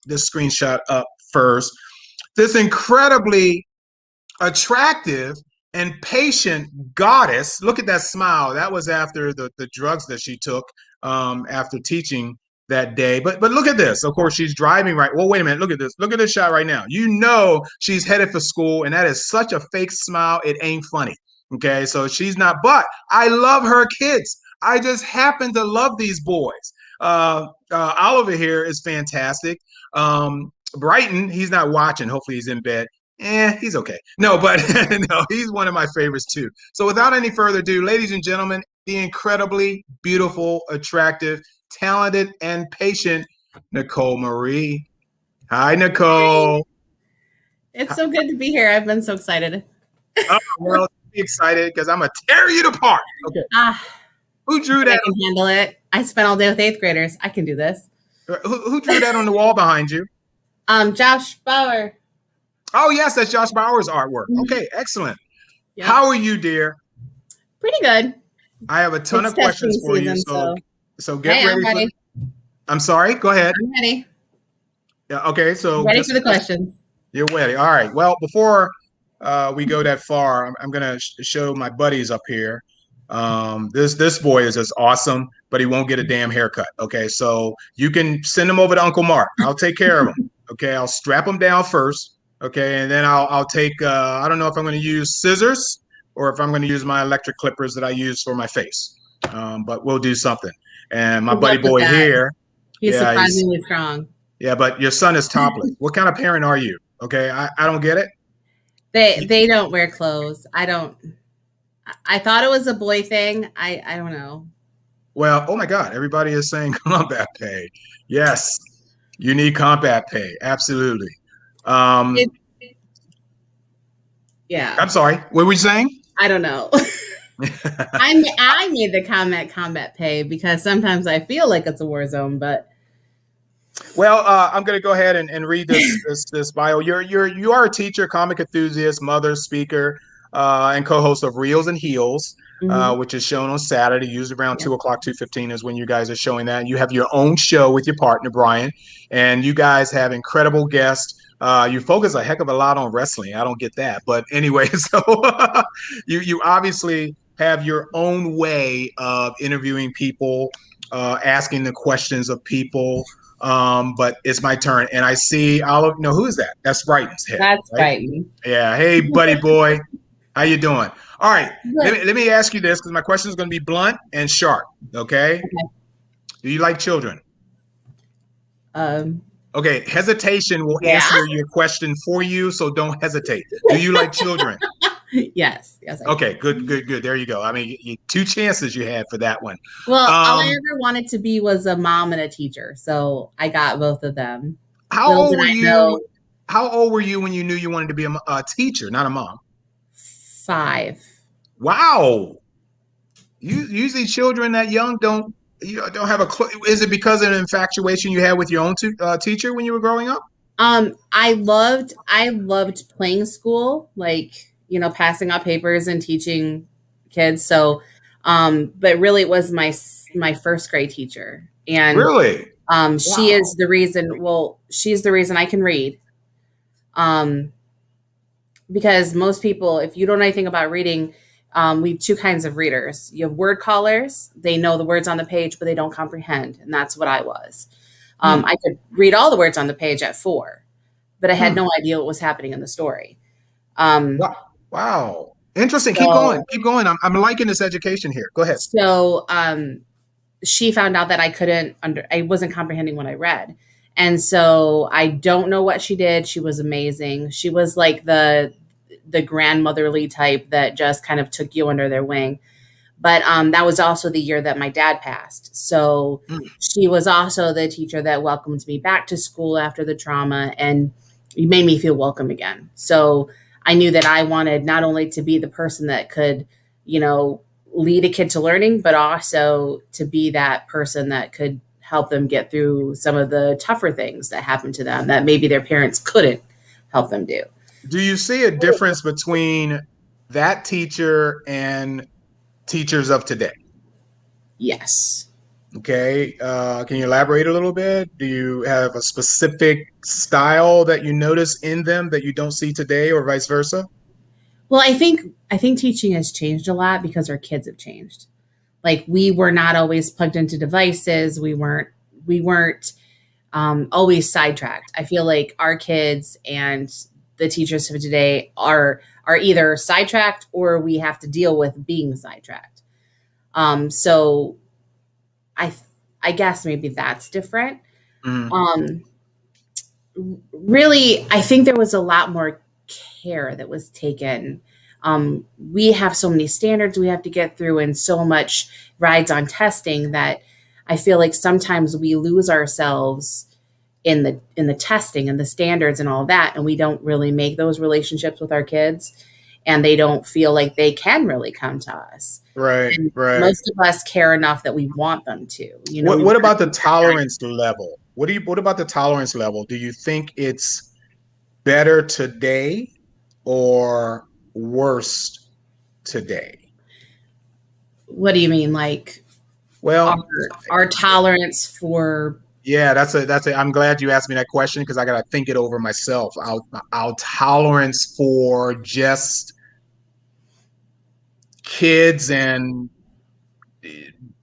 S17: this screenshot up first. This incredibly attractive and patient goddess, look at that smile. That was after the drugs that she took after teaching that day. But look at this. Of course, she's driving right. Well, wait a minute. Look at this. Look at this shot right now. You know she's headed for school, and that is such a fake smile. It ain't funny. Okay, so she's not. But I love her kids. I just happen to love these boys. Oliver here is fantastic. Brighton, he's not watching. Hopefully, he's in bed. He's okay. No, but no, he's one of my favorites too. So without any further ado, ladies and gentlemen, the incredibly beautiful, attractive, talented, and patient Nicole Marie. Hi, Nicole.
S2: It's so good to be here. I've been so excited.
S17: Oh, well, be excited because I'm going to tear you apart. Okay. Who drew that?
S2: I can handle it. I spent all day with 8th graders. I can do this.
S17: Who drew that on the wall behind you?
S2: Josh Bauer.
S17: Oh, yes, that's Josh Bauer's artwork. Okay, excellent. Yep. How are you, dear?
S2: Pretty good.
S17: I have a ton of questions for you, so get ready. I'm sorry. Go ahead.
S2: I'm ready.
S17: Yeah. Okay. So
S2: ready for the questions.
S17: You're ready. All right. Well, before we go that far, I'm going to show my buddies up here. This boy is just awesome, but he won't get a damn haircut. Okay, so you can send him over to Uncle Mark. I'll take care of him. Okay, I'll strap him down first. Okay, and then I'll take. I don't know if I'm going to use scissors or if I'm going to use my electric clippers that I use for my face. But we'll do something. And my buddy boy here,
S2: he's surprisingly strong.
S17: Yeah, but your son is topless. What kind of parent are you? Okay, I don't get it.
S2: They don't wear clothes. I thought it was a boy thing. I don't know.
S17: Well, oh my God, everybody is saying combat pay. Yes, you need combat pay. Absolutely.
S2: Yeah.
S17: I'm sorry. What were we saying?
S2: I don't know. I made the comment combat pay because sometimes I feel like it's a war zone, but.
S17: Well, I'm going to go ahead and read this bio. You are a teacher, comic enthusiast, mother, speaker, and co-host of Reels and Heels, which is shown on Saturday, usually around 2 o'clock, 2:15 is when you guys are showing that. You have your own show with your partner, Brian, and you guys have incredible guests. You focus a heck of a lot on wrestling. I don't get that. But anyway, so you obviously have your own way of interviewing people, asking the questions of people. But it's my turn, and I see Olive. No, who is that? That's Brighton's head.
S2: That's
S17: right?
S2: Brighton.
S17: Yeah. Hey, buddy boy, how you doing? All right. Let me ask you this because my question is going to be blunt and sharp. Okay. Do you like children? Okay. Hesitation will answer your question for you, so don't hesitate. Do you like children?
S2: Yes. I
S17: okay. Good. There you go. I mean, 2 chances you had for that one.
S2: Well, all I ever wanted to be was a mom and a teacher, so I got both of them.
S17: How old were you? How old were you when you knew you wanted to be a teacher, not a mom?
S2: 5.
S17: Wow. Usually children that young don't have a clue. Is it because of an infatuation you had with your own teacher when you were growing up?
S2: I loved playing school, like. Passing out papers and teaching kids. So, but really it was my first grade teacher. And
S17: really,
S2: she is the reason, she's the reason I can read. Because most people, if you don't know anything about reading, we have 2 kinds of readers. You have word callers. They know the words on the page, but they don't comprehend. And that's what I was. I could read all the words on the page at 4, but I had no idea what was happening in the story.
S17: Wow. Interesting. Keep going. I'm liking this education here. Go ahead.
S2: So she found out that I wasn't comprehending what I read. And so I don't know what she did. She was amazing. She was like the grandmotherly type that just kind of took you under their wing. But that was also the year that my dad passed. So she was also the teacher that welcomed me back to school after the trauma, and it made me feel welcome again. So I knew that I wanted not only to be the person that could, lead a kid to learning, but also to be that person that could help them get through some of the tougher things that happened to them that maybe their parents couldn't help them do.
S17: Do you see a difference between that teacher and teachers of today?
S2: Yes.
S17: Okay. Can you elaborate a little bit? Do you have a specific style that you notice in them that you don't see today, or vice versa?
S2: Well, I think teaching has changed a lot because our kids have changed. Like, we were not always plugged into devices. We weren't always sidetracked. I feel like our kids and the teachers of today are either sidetracked or we have to deal with being sidetracked. So I guess maybe that's different. Really, I think there was a lot more care that was taken. We have so many standards we have to get through and so much rides on testing that I feel like sometimes we lose ourselves in the testing and the standards and all that, and we don't really make those relationships with our kids, and they don't feel like they can really come to us.
S17: Right.
S2: Most of us care enough that we want them to.
S17: What about the tolerance level? What about the tolerance level? Do you think it's better today or worse today?
S2: What do you mean? Like, our tolerance for.
S17: Yeah, that's it. I'm glad you asked me that question because I got to think it over myself. Our tolerance for just kids and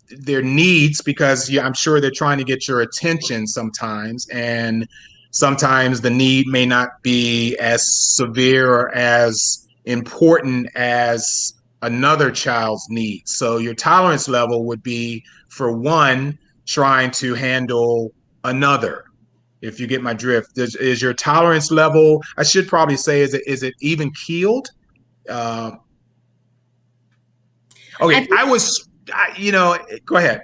S17: their needs, because I'm sure they're trying to get your attention sometimes, and sometimes the need may not be as severe or as important as another child's needs. So your tolerance level would be, for one, trying to handle another. If you get my drift, is your tolerance level, I should probably say, is it even keeled? Okay, go ahead.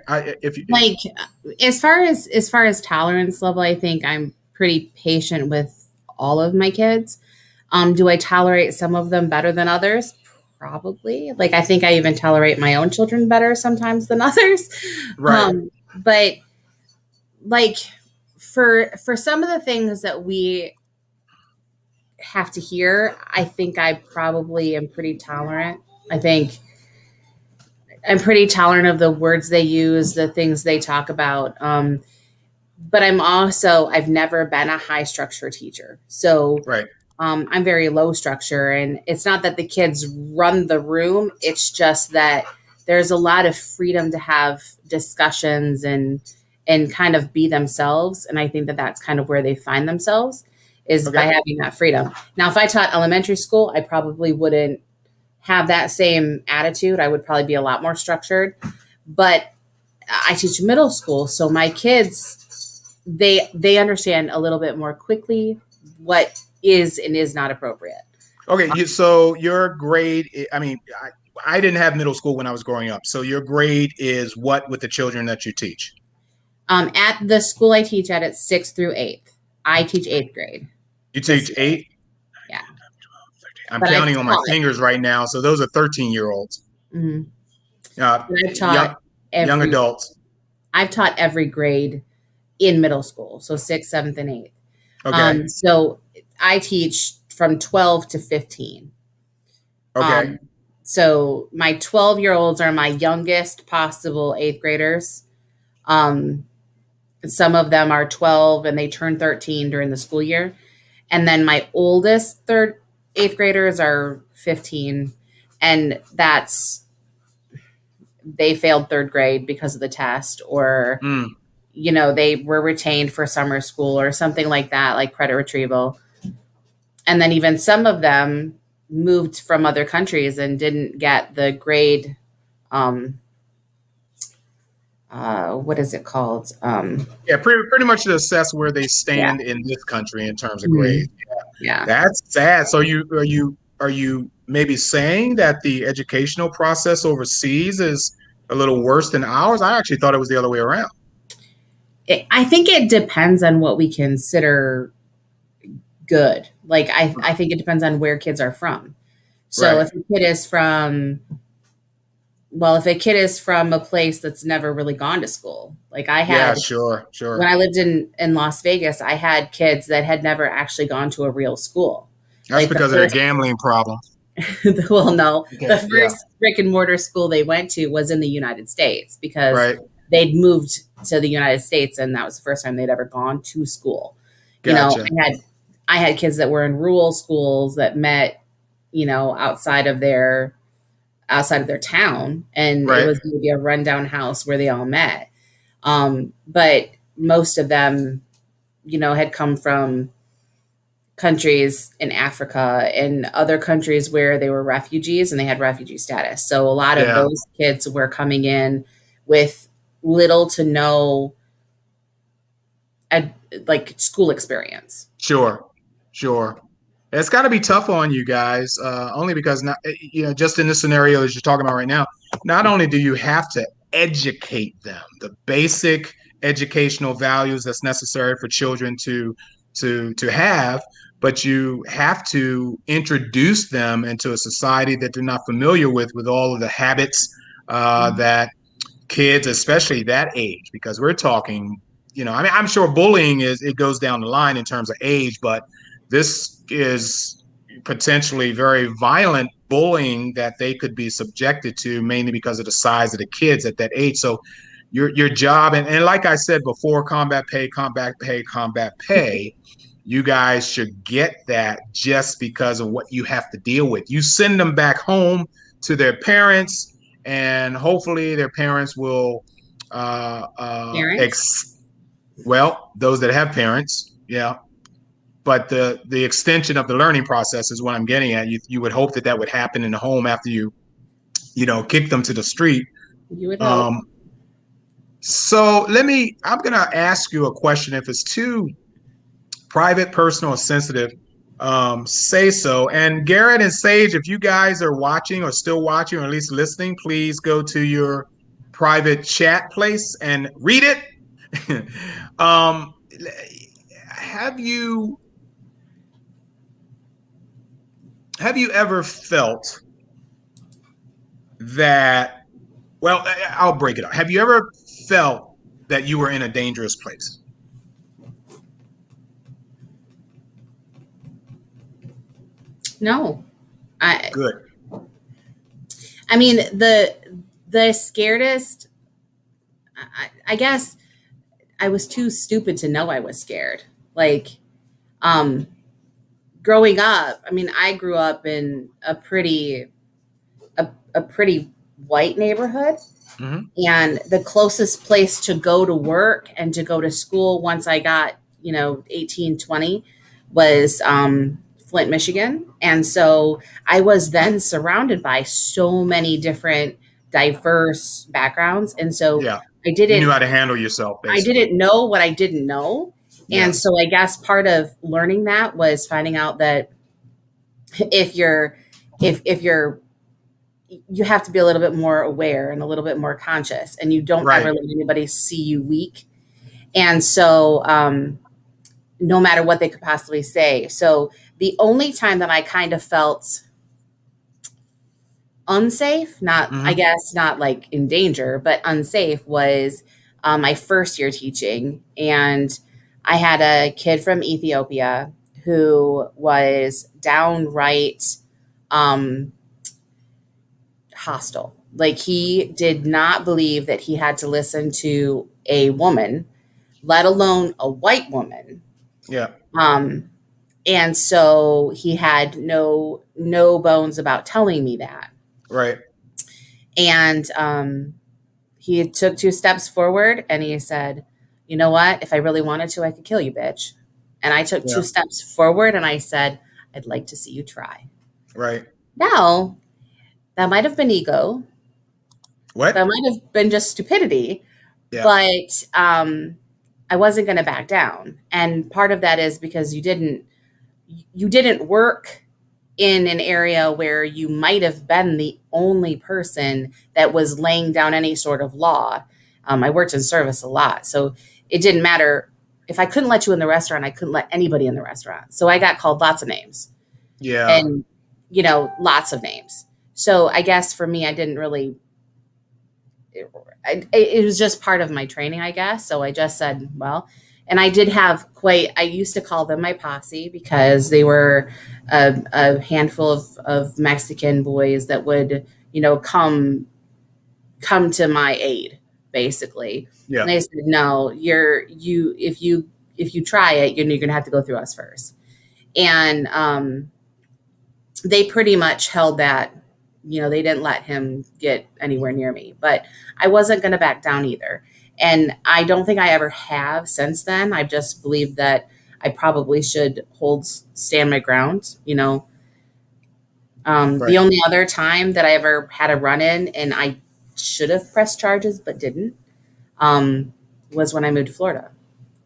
S2: As far as tolerance level, I think I'm pretty patient with all of my kids. Do I tolerate some of them better than others? Probably. Like, I think I even tolerate my own children better sometimes than others.
S17: Right.
S2: But like for some of the things that we have to hear, I think I probably am pretty tolerant. I think I'm pretty tolerant of the words they use, the things they talk about. But I've never been a high structure teacher. So
S17: right.
S2: I'm very low structure, and it's not that the kids run the room. It's just that there's a lot of freedom to have discussions and kind of be themselves. And I think that that's kind of where they find themselves, is by having that freedom. Now, if I taught elementary school, I probably wouldn't have that same attitude. I would probably be a lot more structured. But I teach middle school, so my kids, they understand a little bit more quickly what is and is not appropriate.
S17: Okay, so your grade, I mean, I didn't have middle school when I was growing up. So your grade is what with the children that you teach?
S2: At the school I teach at, it's 6th through 8th. I teach 8th grade.
S17: You teach 8?
S2: Yeah.
S17: I'm counting on my fingers right now. So those are 13-year-olds.
S2: Mm-hmm.
S17: I've taught young adults.
S2: I've taught every grade in middle school. So 6th, 7th, and 8th.
S17: Okay.
S2: So I teach from 12 to 15.
S17: Okay.
S2: So my 12-year-olds are my youngest possible 8th graders. Some of them are 12 and they turn 13 during the school year. And then my oldest 8th graders are 15. And they failed 3rd grade because of the test, or, they were retained for summer school or something like that, like credit retrieval. And then even some of them moved from other countries and didn't get the grade. What is it called?
S17: Pretty much to assess where they stand in this country in terms of grades.
S2: Yeah.
S17: That's sad. So are you maybe saying that the educational process overseas is a little worse than ours? I actually thought it was the other way around.
S2: I think it depends on what we consider good. Like, I think it depends on where kids are from. So if a kid is from a place that's never really gone to school, like I had,
S17: sure.
S2: When I lived in Las Vegas, I had kids that had never actually gone to a real school.
S17: That's because of their gambling problem.
S2: Well, no, the first brick and mortar school they went to was in the United States, because they'd moved to the United States, and that was the first time they'd ever gone to school.
S17: Gotcha.
S2: I had kids that were in rural schools that met, outside of their town, and it was maybe a rundown house where they all met. But most of them, had come from countries in Africa and other countries where they were refugees and they had refugee status. So a lot of those kids were coming in with little to no school experience.
S17: Sure. It's got to be tough on you guys, only because, just in this scenario as you're talking about right now, not only do you have to educate them, the basic educational values that's necessary for children to have, but you have to introduce them into a society that they're not familiar with all of the habits that kids, especially that age, because we're talking, I'm sure bullying it goes down the line in terms of age, but this is potentially very violent bullying that they could be subjected to, mainly because of the size of the kids at that age. So your job, and like I said before, combat pay, you guys should get that just because of what you have to deal with. You send them back home to their parents, and hopefully their parents will, those that have parents, yeah. But the extension of the learning process is what I'm getting at. You would hope that would happen in the home after you kick them to the street.
S2: You would hope.
S17: So I'm going to ask you a question. If it's too private, personal, or sensitive, say so. And Garrett and Sage, if you guys are watching or still watching or at least listening, please go to your private chat place and read it. Have you ever felt that, well, I'll break it up. Have you ever felt that you were in a dangerous place?
S2: No.
S17: Good.
S2: I mean, the scaredest, I guess I was too stupid to know I was scared. Like, growing up, I mean, I grew up in a pretty white neighborhood.
S17: Mm-hmm.
S2: And the closest place to go to work and to go to school once I got, 18, 20 was Flint, Michigan. And so I was then surrounded by so many different diverse backgrounds. And so
S17: yeah.
S2: I didn't
S17: you knew how to handle yourself. Basically.
S2: I didn't know what I didn't know. Yeah. And so I guess part of learning that was finding out that if you have to be a little bit more aware and a little bit more conscious, and you don't ever let anybody see you weak. And so no matter what they could possibly say. So the only time that I kind of felt unsafe, I guess not like in danger, but unsafe was my first year teaching. And I had a kid from Ethiopia who was downright hostile. Like, he did not believe that he had to listen to a woman, let alone a white woman.
S17: Yeah.
S2: And so he had no bones about telling me that.
S17: Right.
S2: And he took 2 steps forward and he said, "You know what? If I really wanted to, I could kill you, bitch." And I took 2 steps forward and I said, "I'd like to see you try."
S17: Right.
S2: Now, that might have been ego.
S17: What?
S2: That might have been just stupidity.
S17: Yeah.
S2: But I wasn't going to back down. And part of that is because you didn't work in an area where you might have been the only person that was laying down any sort of law. I worked in service a lot. So it didn't matter. If I couldn't let you in the restaurant, I couldn't let anybody in the restaurant. So I got called lots of names.
S17: Yeah.
S2: And, lots of names. So I guess for me, I didn't really, it was just part of my training, I guess. So I just said, well, and I did have I used to call them my posse because they were a handful of Mexican boys that would, come to my aid, basically.
S17: Yeah.
S2: And they said, "No, if you try it, you're going to have to go through us first." And they pretty much held that, they didn't let him get anywhere near me, but I wasn't going to back down either. And I don't think I ever have since then. I've just believed that I probably should stand my ground, The only other time that I ever had a run-in and I should have pressed charges but didn't, was when I moved to Florida.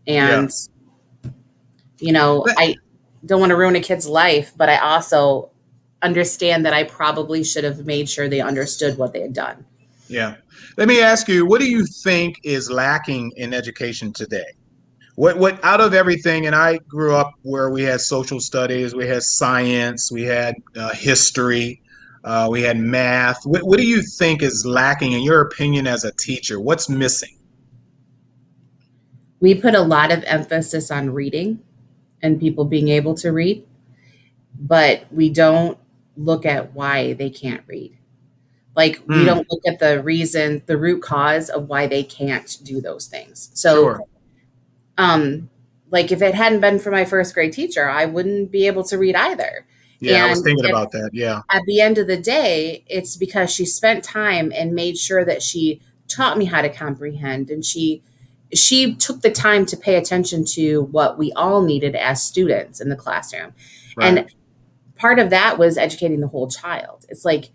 S2: And, I don't want to ruin a kid's life, but I also understand that I probably should have made sure they understood what they had done.
S17: Yeah. Let me ask you, what do you think is lacking in education today? What out of everything, and I grew up where we had social studies, we had science, we had history, we had math. What do you think is lacking in your opinion as a teacher? What's missing?
S2: We put a lot of emphasis on reading and people being able to read, but we don't look at why they can't read. Like, we don't look at the root cause of why they can't do those things. So, like, if it hadn't been for my first grade teacher, I wouldn't be able to read either.
S17: Yeah,
S2: and
S17: I was thinking about that. Yeah.
S2: at the end of the day, it's because she spent time and made sure that she taught me how to comprehend, and she took the time to pay attention to what we all needed as students in the classroom.
S17: Right.
S2: And part of that was educating the whole child. It's like,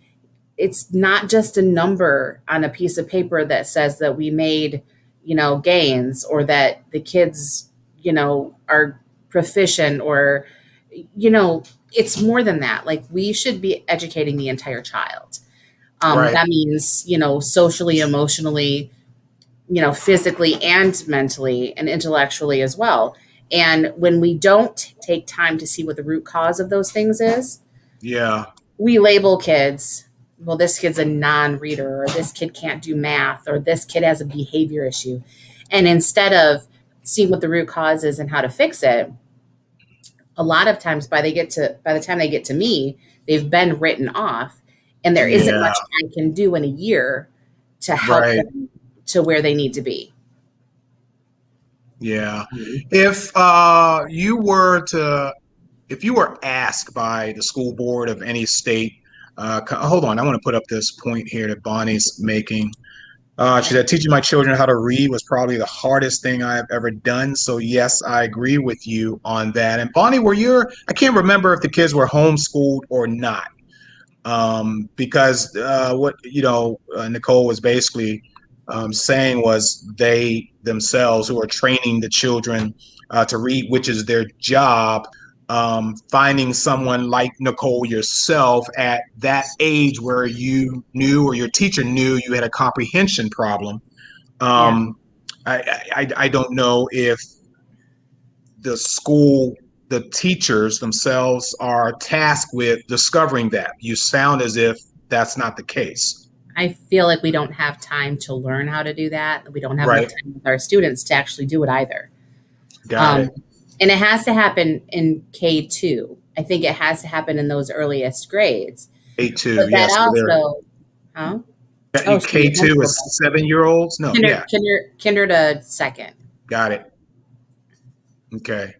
S2: it's not just a number on a piece of paper that says that we made, gains, or that the kids, are proficient, or, it's more than that. Like, we should be educating the entire child.
S17: Right.
S2: That means, socially, emotionally, physically and mentally and intellectually as well. And when we don't take time to see what the root cause of those things is,
S17: Yeah.
S2: we label kids, well, this kid's a non-reader, or this kid can't do math, or this kid has a behavior issue. And instead of seeing what the root cause is and how to fix it, a lot of times by the time they get to me, they've been written off, and there isn't much I can do in a year to help them to where they need to be.
S17: Yeah. If you were asked by the school board of any state, hold on, I want to put up this point here that Bonnie's making. She said, teaching my children how to read was probably the hardest thing I've ever done. So yes, I agree with you on that. And Bonnie, I can't remember if the kids were homeschooled or not. Because what Nicole was basically saying was they themselves, who are training the children to read, which is their job, finding someone like Nicole yourself at that age where you knew, or your teacher knew, you had a comprehension problem. I don't know if the teachers themselves are tasked with discovering that. You sound as if that's not the case.
S2: I feel like we don't have time to learn how to do that. We don't have enough time with our students to actually do it either.
S17: Got it.
S2: And it has to happen in K2. I think it has to happen in those earliest grades.
S17: K2,
S2: but
S17: yes.
S2: That also, huh?
S17: K2 is 7-year-olds? No,
S2: Kinder to second.
S17: Got it. Okay.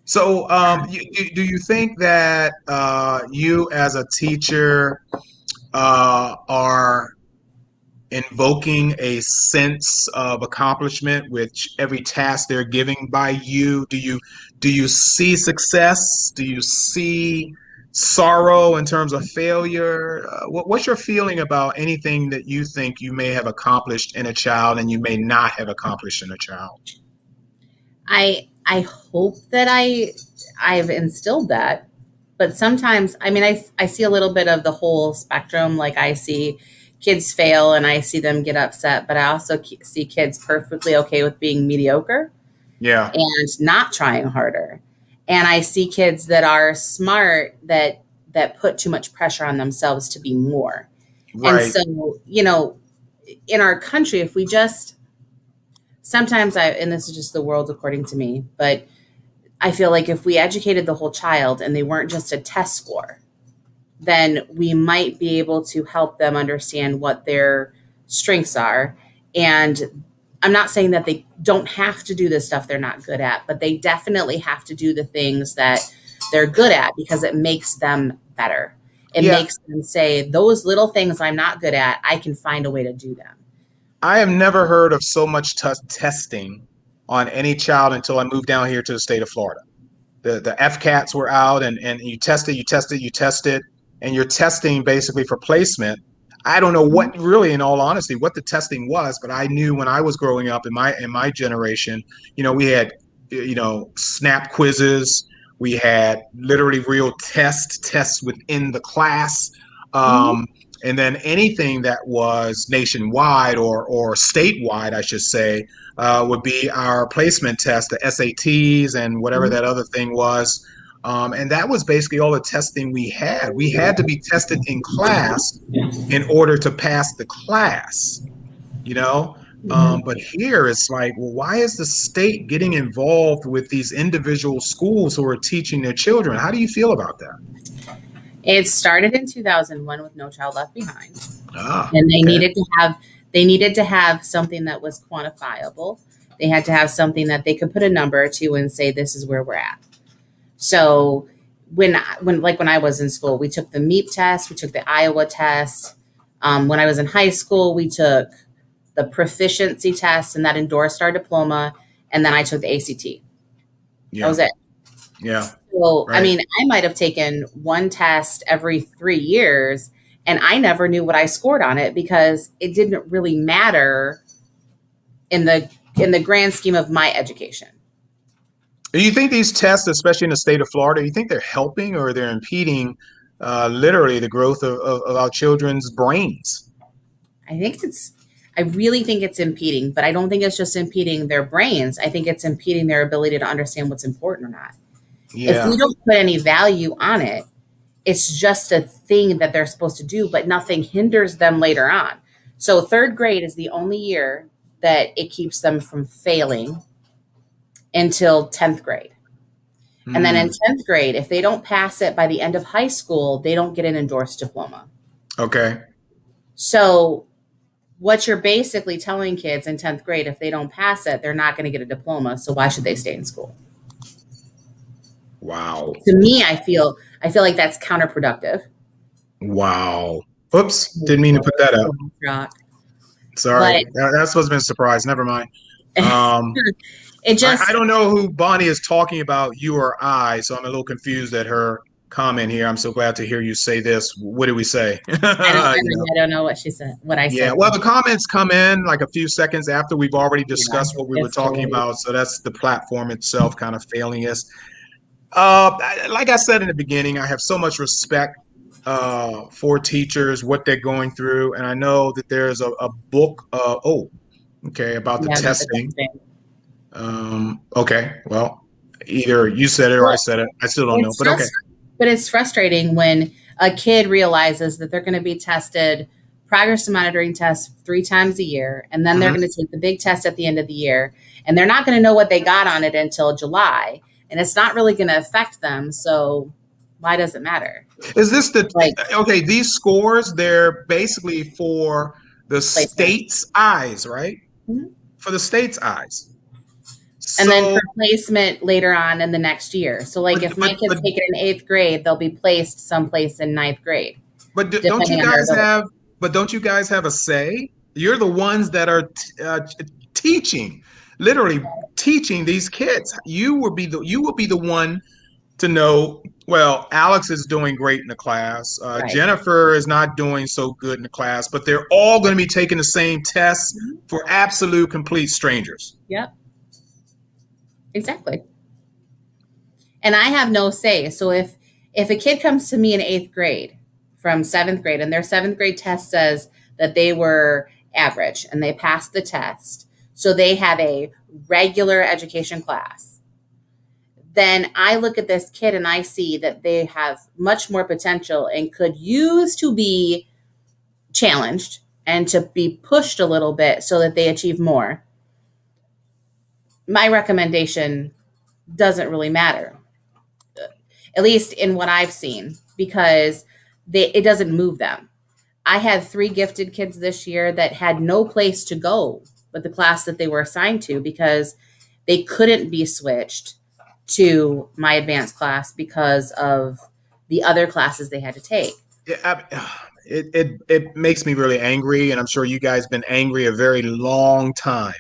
S17: So do you think that you as a teacher are invoking a sense of accomplishment with every task they're giving by you? Do you see success? Do you see sorrow in terms of failure? What's your feeling about anything that you think you may have accomplished in a child and you may not have accomplished in a child?
S2: I hope that I've instilled that, but sometimes, I see a little bit of the whole spectrum. Like, I see kids fail and I see them get upset, but I also see kids perfectly okay with being mediocre and not trying harder. And I see kids that are smart that put too much pressure on themselves to be more. Right. And so, in our country, if we just, sometimes and this is just the world according to me, but I feel like if we educated the whole child and they weren't just a test score, then we might be able to help them understand what their strengths are. And I'm not saying that they don't have to do the stuff they're not good at, but they definitely have to do the things that they're good at because it makes them better. It makes them say, those little things I'm not good at, I can find a way to do them.
S17: I have never heard of so much testing on any child until I moved down here to the state of Florida. The FCATs were out and you tested, and you're testing basically for placement. I don't know what really, in all honesty, what the testing was, but I knew when I was growing up in my generation, we had, snap quizzes, we had literally real tests within the class. And then anything that was nationwide or statewide, I should say, would be our placement test, the SATs and whatever that other thing was. And that was basically all the testing we had. We had to be tested in class in order to pass the class, But here it's like, well, why is the state getting involved with these individual schools who are teaching their children? How do you feel about that?
S2: It started in 2001 with No Child Left Behind. And they needed to have something that was quantifiable. They had to have something that they could put a number to and say, this is where we're at. So when I was in school, we took the MEP test, we took the Iowa test. When I was in high school, we took the proficiency test, and that endorsed our diploma. And then I took the ACT.
S17: Yeah.
S2: That was it.
S17: Yeah.
S2: So,
S17: right.
S2: I mean, I might have taken one test every 3 years, and I never knew what I scored on it because it didn't really matter in the grand scheme of my education.
S17: Do you think these tests, especially in the state of Florida, you think they're helping or they're impeding literally the growth of our children's brains?
S2: I really think it's impeding, but I don't think it's just impeding their brains. I think it's impeding their ability to understand what's important or not.
S17: Yeah.
S2: If we don't put any value on it, it's just a thing that they're supposed to do, but nothing hinders them later on. So 3rd grade is the only year that it keeps them from failing until 10th grade. And then in 10th grade, if they don't pass it by the end of high school, they don't get an endorsed diploma.
S17: Okay.
S2: So what you're basically telling kids in 10th grade, if they don't pass it, they're not going to get a diploma. So why should they stay in school?
S17: Wow.
S2: To me, I feel like that's counterproductive.
S17: Wow. Oops. Didn't mean to put that up. Sorry. That's supposed to be a surprise. Never mind.
S2: It just
S17: I don't know who Bonnie is talking about, you or I, so I'm a little confused at her comment here. I'm so glad to hear you say this. What did we say?
S2: I don't know what she said. What I said.
S17: Yeah, well, the comments come in like a few seconds after we've already discussed what we were talking about. So that's the platform itself kind of failing us. Like I said in the beginning, I have so much respect for teachers, what they're going through. And I know that there's a book, about the testing. Okay, well, either you said it or I said it. I still don't know, but okay.
S2: But it's frustrating when a kid realizes that they're going to be tested, progress monitoring tests 3 times a year, and then they're going to take the big test at the end of the year, and they're not going to know what they got on it until July, and it's not really going to affect them. So why does it matter?
S17: Is this these scores, they're basically for the state's eyes, right?
S2: Mm-hmm.
S17: For the state's eyes.
S2: And then for placement later on in the next year. So like if my kids take it in 8th grade, they'll be placed someplace in 9th grade.
S17: But don't you guys have a say? You're the ones that are literally teaching these kids. You will be the one to know, well, Alex is doing great in the class. Jennifer is not doing so good in the class, but they're all going to be taking the same tests for absolute complete strangers.
S2: Yep. Exactly. And I have no say. So if a kid comes to me in 8th grade from 7th grade and their 7th grade test says that they were average and they passed the test, so they have a regular education class, then I look at this kid and I see that they have much more potential and could use to be challenged and to be pushed a little bit so that they achieve more. My recommendation doesn't really matter, at least in what I've seen, because it doesn't move them. I had 3 gifted kids this year that had no place to go with the class that they were assigned to because they couldn't be switched to my advanced class because of the other classes they had to take.
S17: It makes me really angry, and I'm sure you guys have been angry a very long time.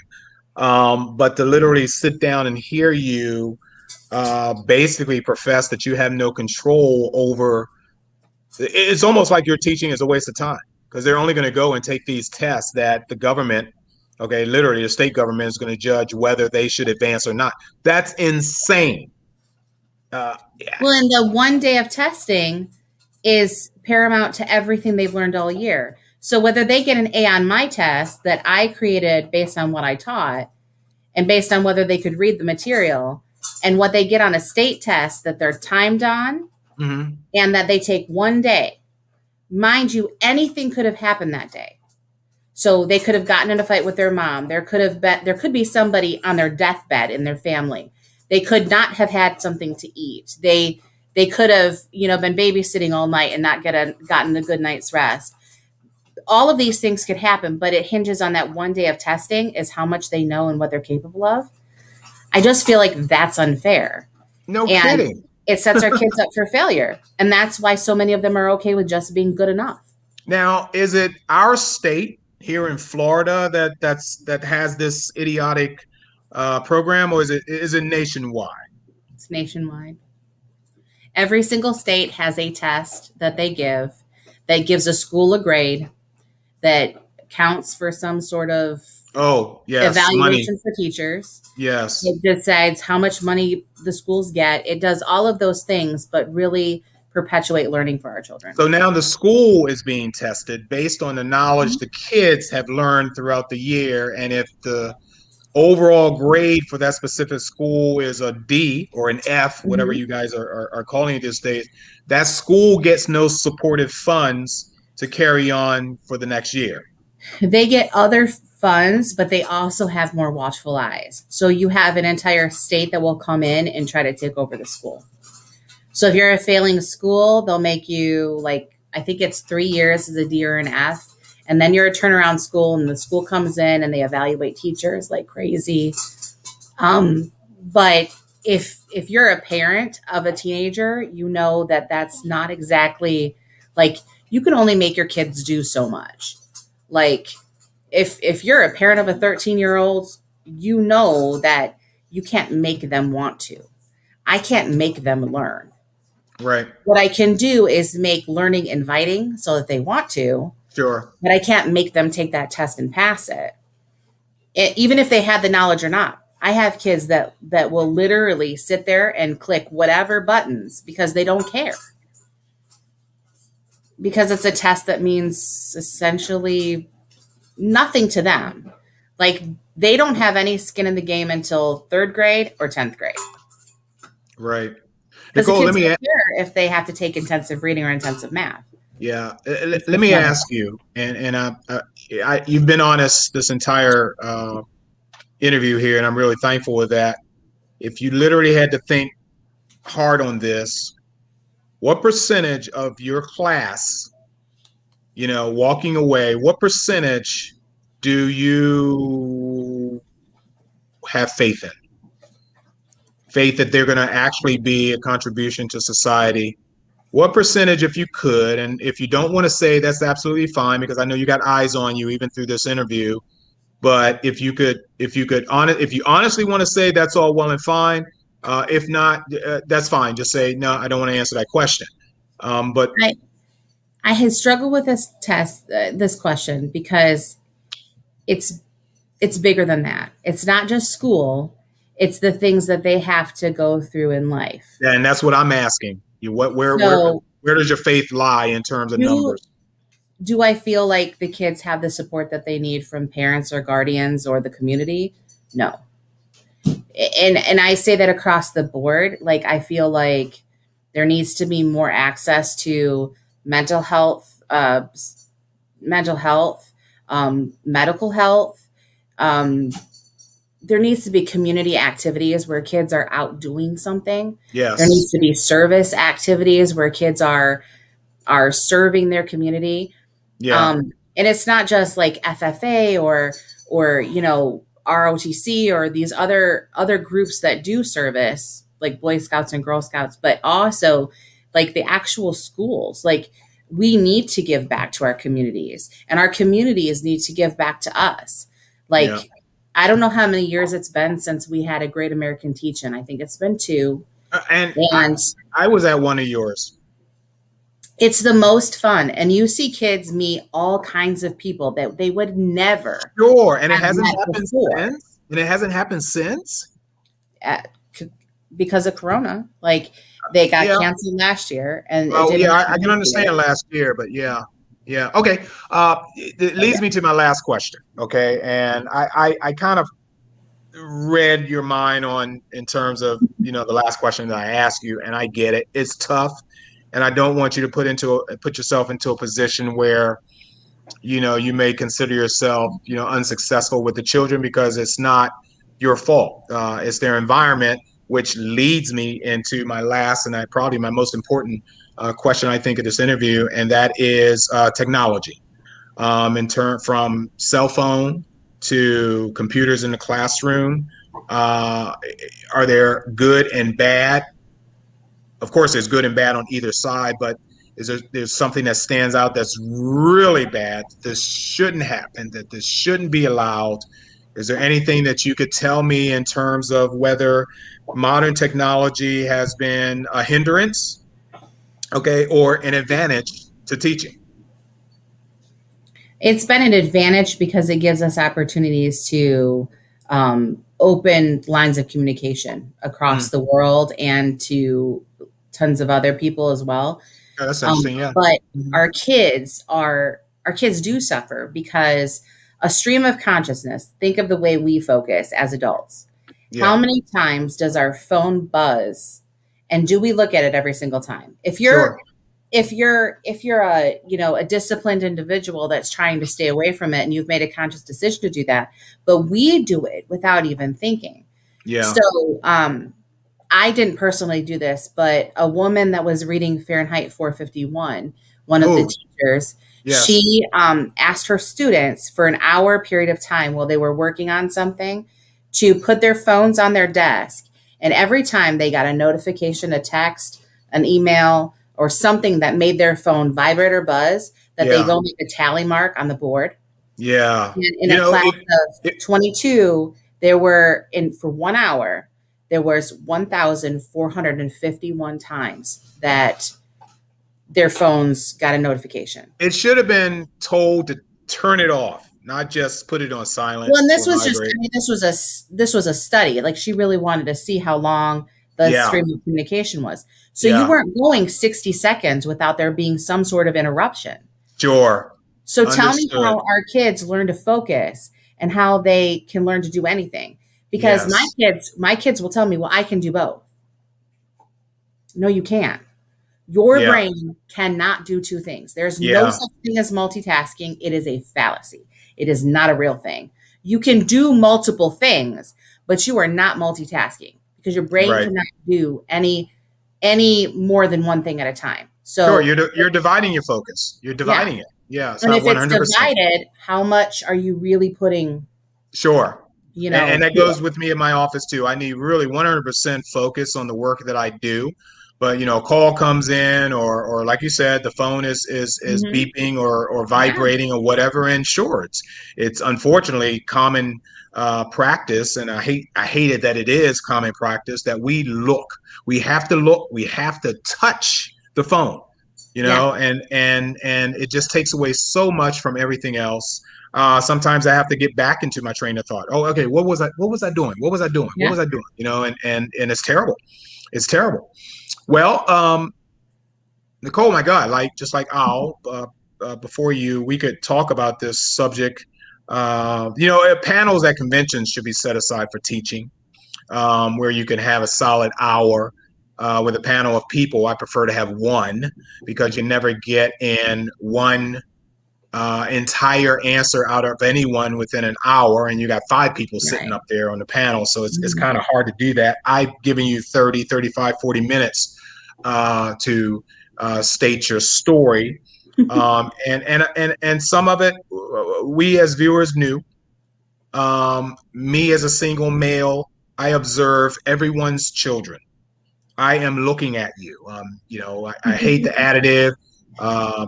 S17: But to literally sit down and hear you basically profess that you have no control over, it's almost like your teaching is a waste of time because they're only going to go and take these tests that the government, literally the state government is going to judge whether they should advance or not. That's insane.
S2: Well, and the one day of testing is paramount to everything they've learned all year. So whether they get an A on my test that I created based on what I taught and based on whether they could read the material and what they get on a state test that they're timed on and that they take one day, mind you, anything could have happened that day. So they could have gotten in a fight with their mom. There could be somebody on their deathbed in their family. They could not have had something to eat. They could have, been babysitting all night and not gotten a good night's rest. All of these things could happen, but it hinges on that one day of testing is how much they know and what they're capable of. I just feel like that's unfair.
S17: No kidding.
S2: it sets our kids up for failure. And that's why so many of them are okay with just being good enough.
S17: Now, is it our state here in Florida that has this idiotic program, or is it nationwide?
S2: It's nationwide. Every single state has a test that they give that gives a school a grade that counts for some sort of evaluation
S17: money
S2: for teachers.
S17: Yes.
S2: It decides how much money the schools get. It does all of those things, but really perpetuate learning for our children.
S17: So now the school is being tested based on the knowledge the kids have learned throughout the year. And if the overall grade for that specific school is a D or an F, whatever you guys are calling it these days, that school gets no supportive funds to carry on for the next year.
S2: They get other funds, but they also have more watchful eyes. So you have an entire state that will come in and try to take over the school. So if you're a failing school, they'll make you, like, I think it's 3 years as a D or an F. And then you're a turnaround school, and the school comes in and they evaluate teachers like crazy. But if you're a parent of a teenager, you know that that's not exactly, like, you can only make your kids do so much. Like, if you're a parent of a 13-year-old, you know that you can't make them want to. I can't make them learn.
S17: Right.
S2: What I can do is make learning inviting so that they want to.
S17: Sure.
S2: But I can't make them take that test and pass it, even if they have the knowledge or not. I have kids that will literally sit there and click whatever buttons because they don't care. Because it's a test that means essentially nothing to them. Like, they don't have any skin in the game until 3rd grade or 10th grade.
S17: Right.
S2: Nicole,
S17: let me ask
S2: if they have to take intensive reading or intensive math.
S17: Yeah. Let me ask you, and you've been honest this entire interview here, and I'm really thankful with that. If you literally had to think hard on this, what percentage of your class, walking away, what percentage do you have faith in? Faith that they're going to actually be a contribution to society? What percentage, if you could, and if you don't want to say, that's absolutely fine, because I know you got eyes on you even through this interview. But if you honestly want to say, that's all well and fine. If not, that's fine. Just say, no, I don't want to answer that question. But
S2: I had struggled with this question, because it's bigger than that. It's not just school. It's the things that they have to go through in life.
S17: Yeah, and that's what I'm asking you. Where does your faith lie in terms of numbers?
S2: Do I feel like the kids have the support that they need from parents or guardians or the community? No. And I say that across the board. Like, I feel like there needs to be more access to mental health, medical health. There needs to be community activities where kids are out doing something.
S17: Yes.
S2: There needs to be service activities where kids are serving their community.
S17: Yeah.
S2: And it's not just like FFA or ROTC or these other groups that do service, like Boy Scouts and Girl Scouts, but also like the actual schools. Like, we need to give back to our communities, and our communities need to give back to us. Like, yeah. I don't know how many years it's been since we had a Great American Teach-In. I think it's been 2.
S17: And I was at one of yours.
S2: It's the most fun. And you see kids meet all kinds of people that they would never.
S17: Sure. And it hasn't happened since? And it hasn't happened since?
S2: Because of Corona. Like, they got canceled last year. And
S17: I can understand last year, but yeah. Yeah. Okay. It leads me to my last question. Okay. And I kind of read your mind in terms of, the last question that I asked you, and I get it. It's tough. And I don't want you to put yourself into a position where, you may consider yourself, unsuccessful with the children, because it's not your fault. It's their environment, which leads me into my last and probably my most important question, I think, of this interview, and that is technology. From cell phone to computers in the classroom, are there good and bad of course, there's good and bad on either side, but there's something that stands out that's really bad? This shouldn't happen, that this shouldn't be allowed. Is there anything that you could tell me in terms of whether modern technology has been a hindrance, okay, or an advantage to teaching?
S2: It's been an advantage because it gives us opportunities to open lines of communication across the world and to tons of other people as well.
S17: Yeah, that's interesting. Yeah.
S2: But our kids do suffer because a stream of consciousness, think of the way we focus as adults. Yeah. How many times does our phone buzz, and do we look at it every single time? If you're a, a disciplined individual that's trying to stay away from it and you've made a conscious decision to do that, but we do it without even thinking.
S17: Yeah.
S2: So, I didn't personally do this, but a woman that was reading Fahrenheit 451, one of the teachers,
S17: yes.
S2: She asked her students for an hour period of time while they were working on something to put their phones on their desk. And every time they got a notification, a text, an email, or something that made their phone vibrate or buzz, that they go make a tally mark on the board.
S17: Yeah.
S2: And in a class of 22, there were, for 1 hour, there was 1,451 times that their phones got a notification.
S17: It should have been told to turn it off, not just put it on silent.
S2: Well, and this was this was a study. Like, she really wanted to see how long the stream of communication was. So you weren't going 60 seconds without there being some sort of interruption.
S17: Sure.
S2: So tell me how our kids learn to focus and how they can learn to do anything. Because my kids will tell me, well, I can do both. No, you can't. Your brain cannot do two things. There's no such thing as multitasking. It is a fallacy. It is not a real thing. You can do multiple things, but you are not multitasking because your brain cannot do any more than one thing at a time. So
S17: you're dividing your focus. You're dividing it. Yeah.
S2: And if 100%. It's divided, how much are you really putting?
S17: Sure. And that goes with me in my office too. I need really 100% focus on the work that I do. But a call comes in, or like you said, the phone is beeping or vibrating or whatever. And sure, it's unfortunately common practice, and I hate it that it is common practice that we have to touch the phone, and it just takes away so much from everything else. Sometimes I have to get back into my train of thought. Oh, okay, what was I doing? What was I doing? And it's terrible. It's terrible. Well, Nicole, my God, just like Al, before we could talk about this subject. Panels at conventions should be set aside for teaching, where you can have a solid hour with a panel of people. I prefer to have one because you never get in one entire answer out of anyone within an hour, and you got 5 people sitting up there on the panel. So it's kind of hard to do that. I've given you 30, 35, 40 minutes to state your story. And some of it we as viewers knew. Me as a single male, I observe everyone's children. I am looking at you. I hate the additive.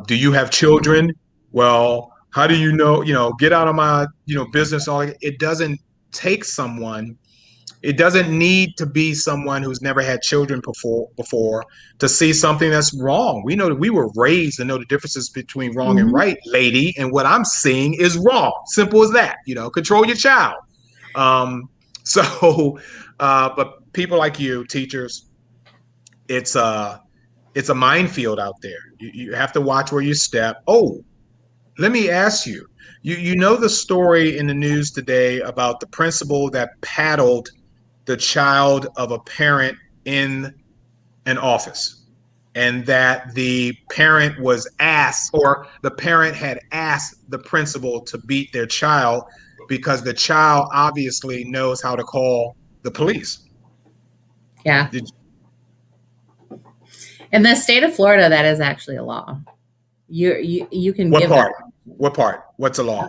S17: Do you have children? Well, how do you know? Get out of my business. It doesn't take someone. It doesn't need to be someone who's never had children before to see something that's wrong. We know that we were raised to know the differences between wrong and right, lady. And what I'm seeing is wrong. Simple as that. Control your child. But people like you, teachers, it's a minefield out there. You have to watch where you step. Oh, let me ask you. You know the story in the news today about the principal that paddled the child of a parent in an office, and that the parent was asked, or the parent had asked the principal to beat their child because the child obviously knows how to call the police.
S2: Yeah. In the state of Florida, that is actually a law. You can
S17: What
S2: give
S17: part? What part? What's the law?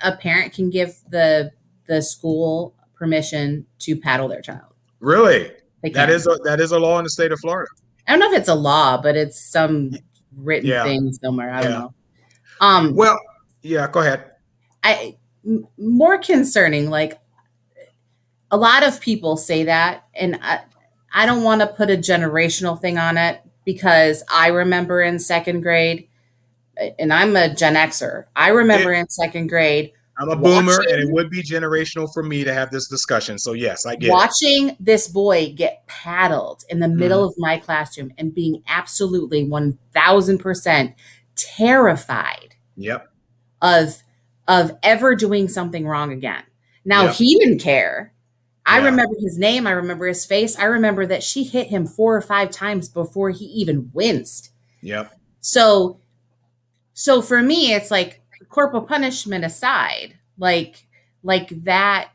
S2: A parent can give the school permission to paddle their child.
S17: Really? That is a law in the state of Florida.
S2: I don't know if it's a law, but it's some written thing somewhere. I don't know.
S17: Well, yeah, go ahead.
S2: More concerning, like a lot of people say that, and I don't want to put a generational thing on it, because I remember in second grade, and I'm a Gen Xer. I remember in second grade.
S17: I'm a boomer, and it would be generational for me to have this discussion. So yes, I get it.
S2: Watching this boy get paddled in the middle of my classroom and being absolutely 1000% terrified.
S17: Yep.
S2: Of ever doing something wrong again. Now he didn't care. I remember his name. I remember his face. I remember that she hit him 4 or 5 times before he even winced.
S17: Yep.
S2: So for me, it's like, corporal punishment aside, like that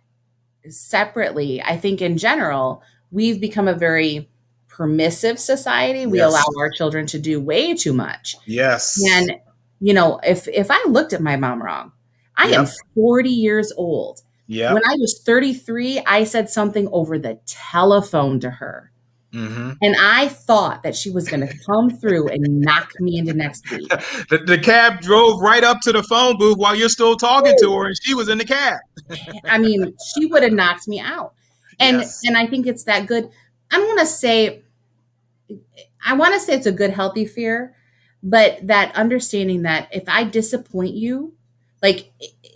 S2: separately, I think in general, we've become a very permissive society. We allow our children to do way too much.
S17: Yes.
S2: And, you know, if I looked at my mom wrong, I am 40 years old.
S17: Yeah.
S2: When I was 33, I said something over the telephone to her.
S17: Mm-hmm.
S2: And I thought that she was going to come through and knock me into next week.
S17: The cab drove right up to the phone booth while you're still talking to her, and she was in the cab.
S2: I mean, she would have knocked me out. And and I think it's that good. I want to say it's a good, healthy fear, but that understanding that if I disappoint you, like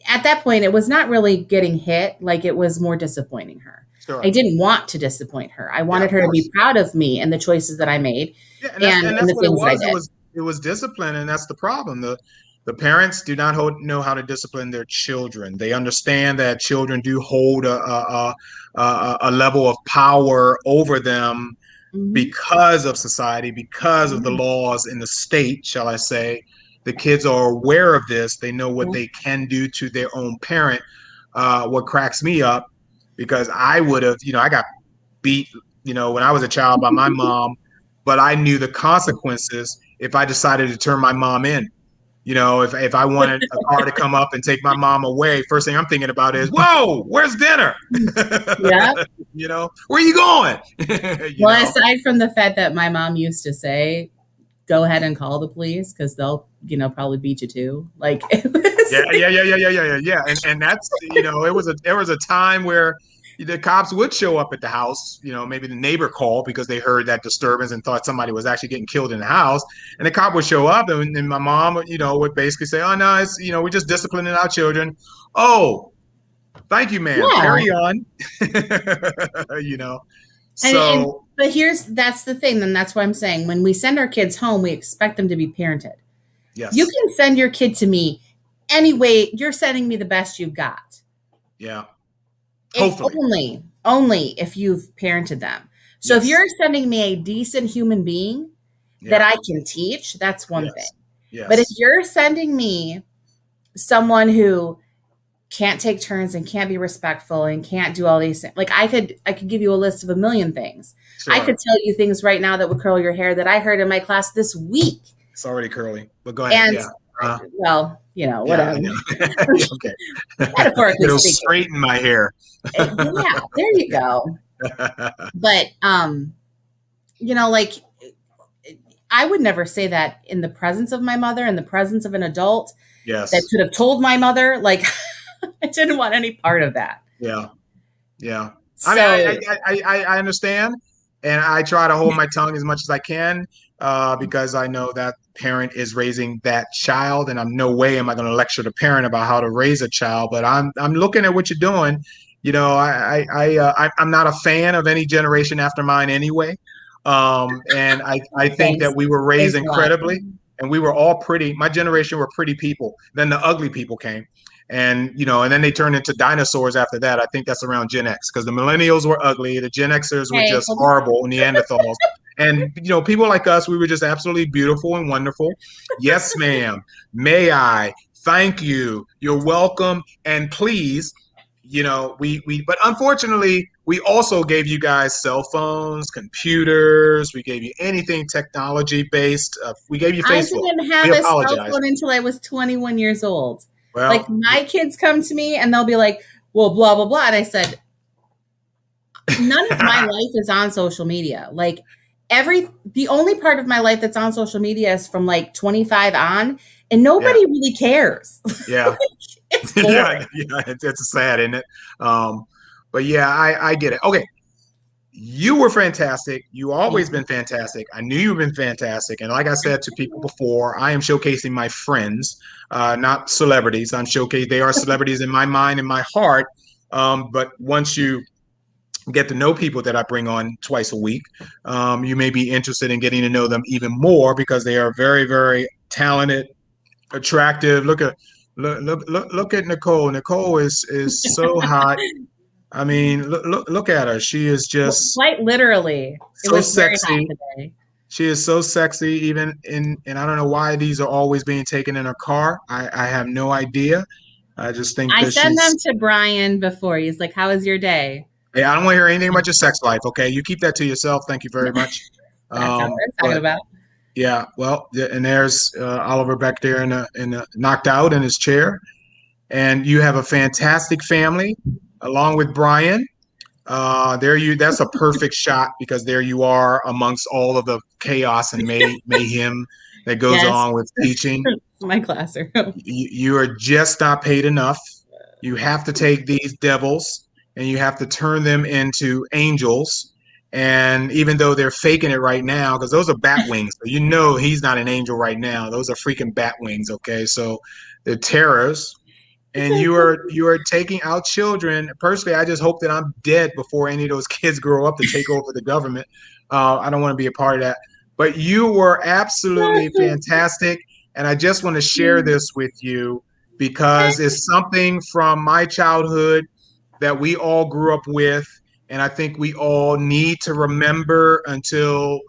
S2: at that point, it was not really getting hit. Like it was more disappointing her. Sure. I didn't want to disappoint her. I wanted her to be proud of me and the choices that I made.
S17: Yeah, and that's what it was. It was discipline, and that's the problem. The parents do not know how to discipline their children. They understand that children do hold a level of power over them because of society, because of the laws in the state, shall I say. The kids are aware of this. They know what they can do to their own parent. What cracks me up, because I would have, I got beat, when I was a child by my mom, but I knew the consequences if I decided to turn my mom in. If I wanted a car to come up and take my mom away, first thing I'm thinking about is, whoa, where's dinner?
S2: Yeah.
S17: Where are you going?
S2: Aside from the fact that my mom used to say, go ahead and call the police because they'll, probably beat you too. Like,
S17: yeah. And that's, there was a time where the cops would show up at the house, maybe the neighbor called because they heard that disturbance and thought somebody was actually getting killed in the house. And the cop would show up and my mom, would basically say, oh, no, it's, we're just disciplining our children. Oh, thank you, ma'am. Yeah. Carry on.
S2: But that's the thing. And that's why I'm saying when we send our kids home, we expect them to be parented.
S17: Yes.
S2: You can send your kid to me anyway. You're sending me the best you've got.
S17: Yeah.
S2: Hopefully. Only if you've parented them. So if you're sending me a decent human being that I can teach, that's one thing.
S17: Yes.
S2: But if you're sending me someone who can't take turns and can't be respectful and can't do all these things, like I could give you a list of a million things. Sure. I could tell you things right now that would curl your hair that I heard in my class this week.
S17: It's already curly, but go ahead.
S2: And, well, whatever.
S17: Okay.
S2: Metaphorically
S17: It'll
S2: speaking.
S17: straighten my hair.
S2: Yeah, there you go. But, like I would never say that in the presence of my mother, in the presence of an adult that could have told my mother, like I didn't want any part of that.
S17: Yeah. Yeah.
S2: So,
S17: I understand. And I try to hold my tongue as much as I can because I know that parent is raising that child, and I'm no way am I going to lecture the parent about how to raise a child. But I'm looking at what you're doing. I'm not a fan of any generation after mine anyway. And I think that we were raised incredibly, and we were all pretty. My generation were pretty people. Then the ugly people came. And, and then they turned into dinosaurs after that. I think that's around Gen X because the millennials were ugly. The Gen Xers were just horrible, Neanderthals. And, people like us, we were just absolutely beautiful and wonderful. Yes, ma'am. May I? Thank you. You're welcome. And please, but unfortunately, we also gave you guys cell phones, computers. We gave you anything technology based. We gave you Facebook.
S2: I didn't have a cell phone until I was 21 years old.
S17: Well,
S2: like my kids come to me and they'll be like, well, blah, blah, blah. And I said, none of my life is on social media. Like the only part of my life that's on social media is from like 25 on, and nobody really cares.
S17: Yeah.
S2: It's boring.
S17: yeah, it's sad, isn't it? But yeah, I get it. Okay. You were fantastic. You always been fantastic. I knew you've been fantastic. And like I said to people before, I am showcasing my friends, not celebrities. They are celebrities in my mind and my heart. But once you get to know people that I bring on twice a week, you may be interested in getting to know them even more because they are very, very talented, attractive. Look at Nicole. Nicole is so hot. I mean, look at her. She is just
S2: quite literally
S17: so sexy. She is so sexy, even and I don't know why these are always being taken in her car. I have no idea. I just think
S2: I send them to Brian before. He's like, "How was your day?"
S17: Yeah, I don't want to hear anything about your sex life. Okay, you keep that to yourself. Thank you very much.
S2: That's what we're talking about.
S17: Yeah, well, and there's Oliver back there in the knocked out in his chair, and you have a fantastic family. Along with Brian, that's a perfect shot because there you are amongst all of the chaos and mayhem that goes on with teaching.
S2: It's my classroom.
S17: You are just not paid enough. You have to take these devils and you have to turn them into angels. And even though they're faking it right now, because those are bat wings, so you know he's not an angel right now. Those are freaking bat wings. Okay, so they're terrors. And you are taking out children. Personally, I just hope that I'm dead before any of those kids grow up to take over the government. I don't want to be a part of that. But you were absolutely fantastic. And I just want to share this with you because it's something from my childhood that we all grew up with. And I think we all need to remember until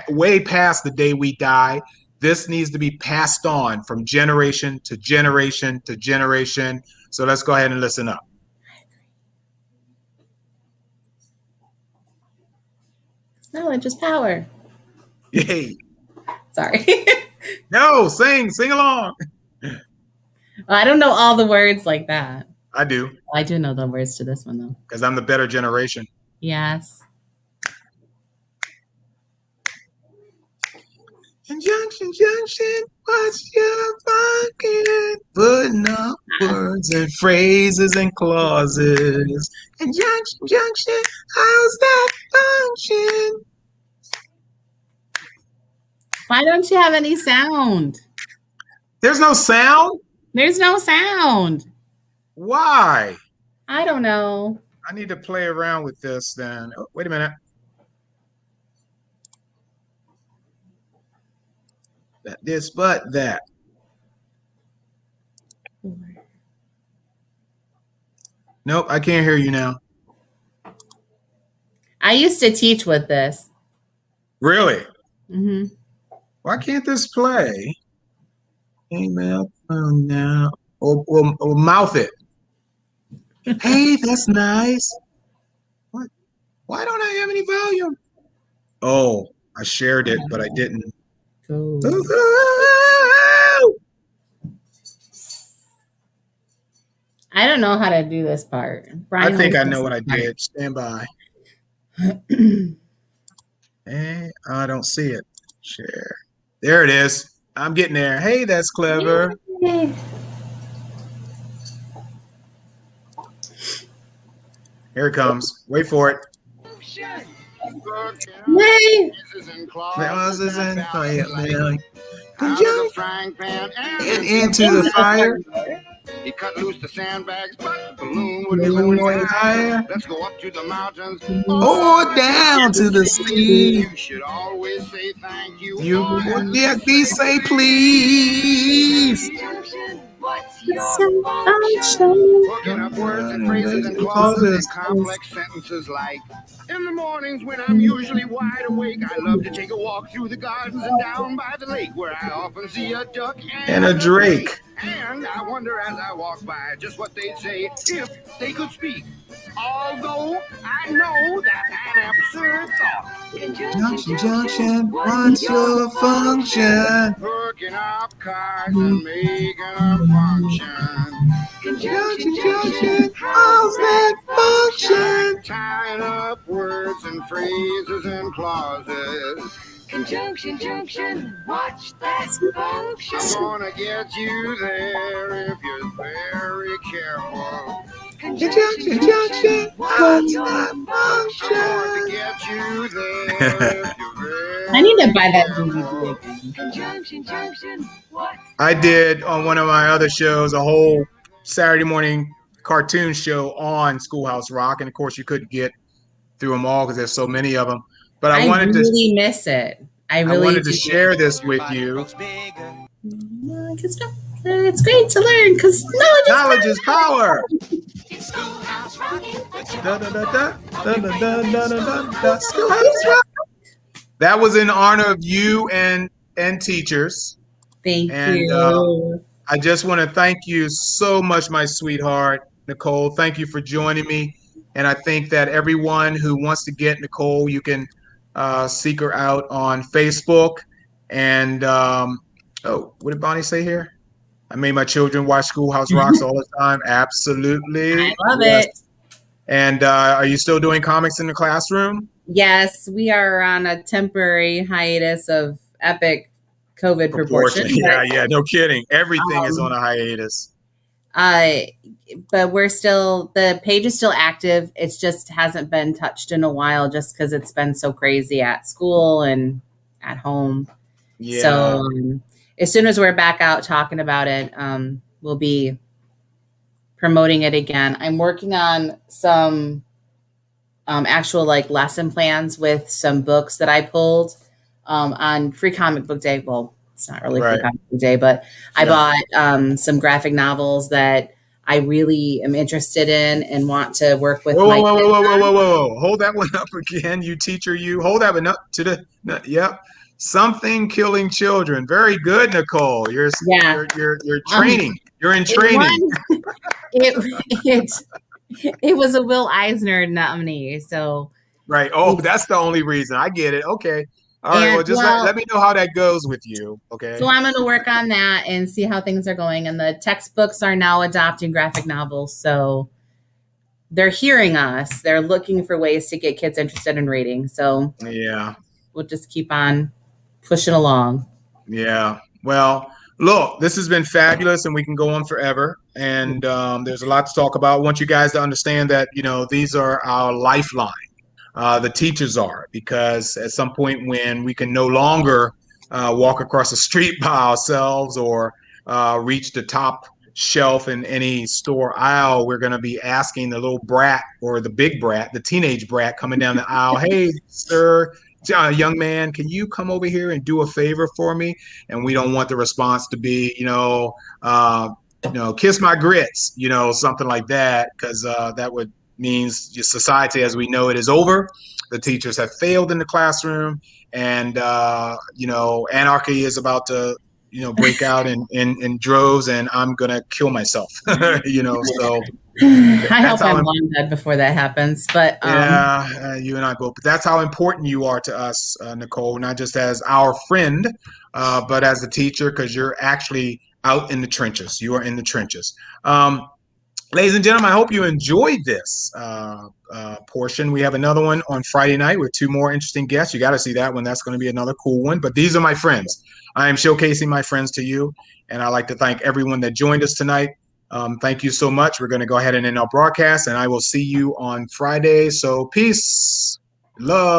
S17: way past the day we die. This needs to be passed on from generation to generation to generation. So let's go ahead and listen up.
S2: Knowledge is power.
S17: Yay.
S2: Sorry.
S17: No, sing along.
S2: Well, I don't know all the words like that.
S17: I do.
S2: I do know the words to this one, though.
S17: Because I'm the better generation.
S2: Yes.
S17: Junction, what's your function? Putting up words and phrases and clauses. And junction, how's that function?
S2: Why don't you have any sound?
S17: There's no sound?
S2: There's no sound.
S17: Why?
S2: I don't know.
S17: I need to play around with this then. Oh, wait a minute. This, but that. Nope, I can't hear you now.
S2: I used to teach with this.
S17: Really?
S2: Mm-hmm.
S17: Why can't this play? Email now. Or mouth it. Hey, that's nice. What? Why don't I have any volume? Oh, I shared it, but I didn't.
S2: I don't know how to do this part. Brian,
S17: I think I know what I did. Stand by. Hey, I don't see it. Share. There it is. I'm getting there. Hey, that's clever.
S2: Yay.
S17: Here it comes. Wait for it.
S2: Yay.
S17: Clauses and and into the fire.
S15: He cut loose the sandbags, but the balloon would be going higher. Let's go up to the mountains
S17: or down to the sea.
S15: You should always say thank you.
S17: Please say please.
S13: What's
S2: your
S13: function?
S15: Hooking up words and phrases and clauses, complex sentences like, in the mornings when I'm usually wide awake, I love to take a walk through the gardens and down by the lake where I often see a duck
S17: and a drake.
S15: And I wonder as I walk by just what they'd say if they could speak. Although I know that's an absurd thought.
S17: Junction, what's your function?
S15: Hooking up cars and making them function.
S17: Junction, how's that function?
S15: Tying up words and phrases and clauses.
S13: Conjunction, junction, watch that function.
S15: I'm gonna get you there if you're very careful.
S13: Conjunction, junction, watch that
S15: I'm
S13: function.
S15: going to get you there if you're very
S2: I need to buy that DVD again.
S13: Conjunction, junction, watch.
S17: I did on one of my other shows a whole Saturday morning cartoon show on Schoolhouse Rock, and of course you couldn't get through them all because there's so many of them. But I wanted
S2: really miss it. I
S17: wanted to share this with you.
S2: It's great to learn because
S17: knowledge is power. That was in honor of you and teachers.
S2: Thank you.
S17: I just want to thank you so much, my sweetheart, Nicole. Thank you for joining me. And I think that everyone who wants to get Nicole, you can seek her out on Facebook. And oh, what did Bonnie say here? I made my children watch Schoolhouse Rocks all the time. Absolutely.
S2: I love it.
S17: And are you still doing comics in the classroom?
S2: Yes, we are on a temporary hiatus of epic COVID proportions.
S17: Yeah, no kidding. Everything is on a hiatus.
S2: But we're still, the page is still active. It's just hasn't been touched in a while just because it's been so crazy at school and at home.
S17: Yeah.
S2: So as soon as we're back out talking about it, we'll be promoting it again. I'm working on some actual like lesson plans with some books that I pulled on Free Comic Book Day. Well, it's not really Free Comic Book Day, but I bought some graphic novels that I really am interested in and want to work with.
S17: Whoa. Hold that one up again. You teacher, you hold that one up to the, yep. Something Killing Children. Very good, Nicole. You're training. You're in training.
S2: It was a Will Eisner nominee, so
S17: right. Oh, that's the only reason. I get it. Okay. All right. Well, just let me know how that goes with you. Okay.
S2: So I'm going to work on that and see how things are going. And the textbooks are now adopting graphic novels, so they're hearing us. They're looking for ways to get kids interested in reading. So
S17: yeah,
S2: we'll just keep on pushing along.
S17: Yeah. Well, look, this has been fabulous, and we can go on forever. And there's a lot to talk about. I want you guys to understand that, you know, these are our lifeline. The teachers are, because at some point when we can no longer walk across the street by ourselves or reach the top shelf in any store aisle, we're going to be asking the little brat or the big brat, the teenage brat coming down the aisle, hey, sir, young man, can you come over here and do a favor for me? And we don't want the response to be, kiss my grits, something like that, because that would means just society as we know it is over. The teachers have failed in the classroom, and anarchy is about to break out in droves, and I'm gonna kill myself. So
S2: I hope I'm long dead before that happens. But
S17: you and I both. But that's how important you are to us, Nicole, not just as our friend, but as a teacher, because you're actually out in the trenches. You are in the trenches. Ladies and gentlemen, I hope you enjoyed this portion. We have another one on Friday night with 2 more interesting guests. You got to see that one. That's going to be another cool one. But these are my friends. I am showcasing my friends to you, and I'd like to thank everyone that joined us tonight. Thank you so much. We're going to go ahead and end our broadcast, and I will see you on Friday. So peace, love.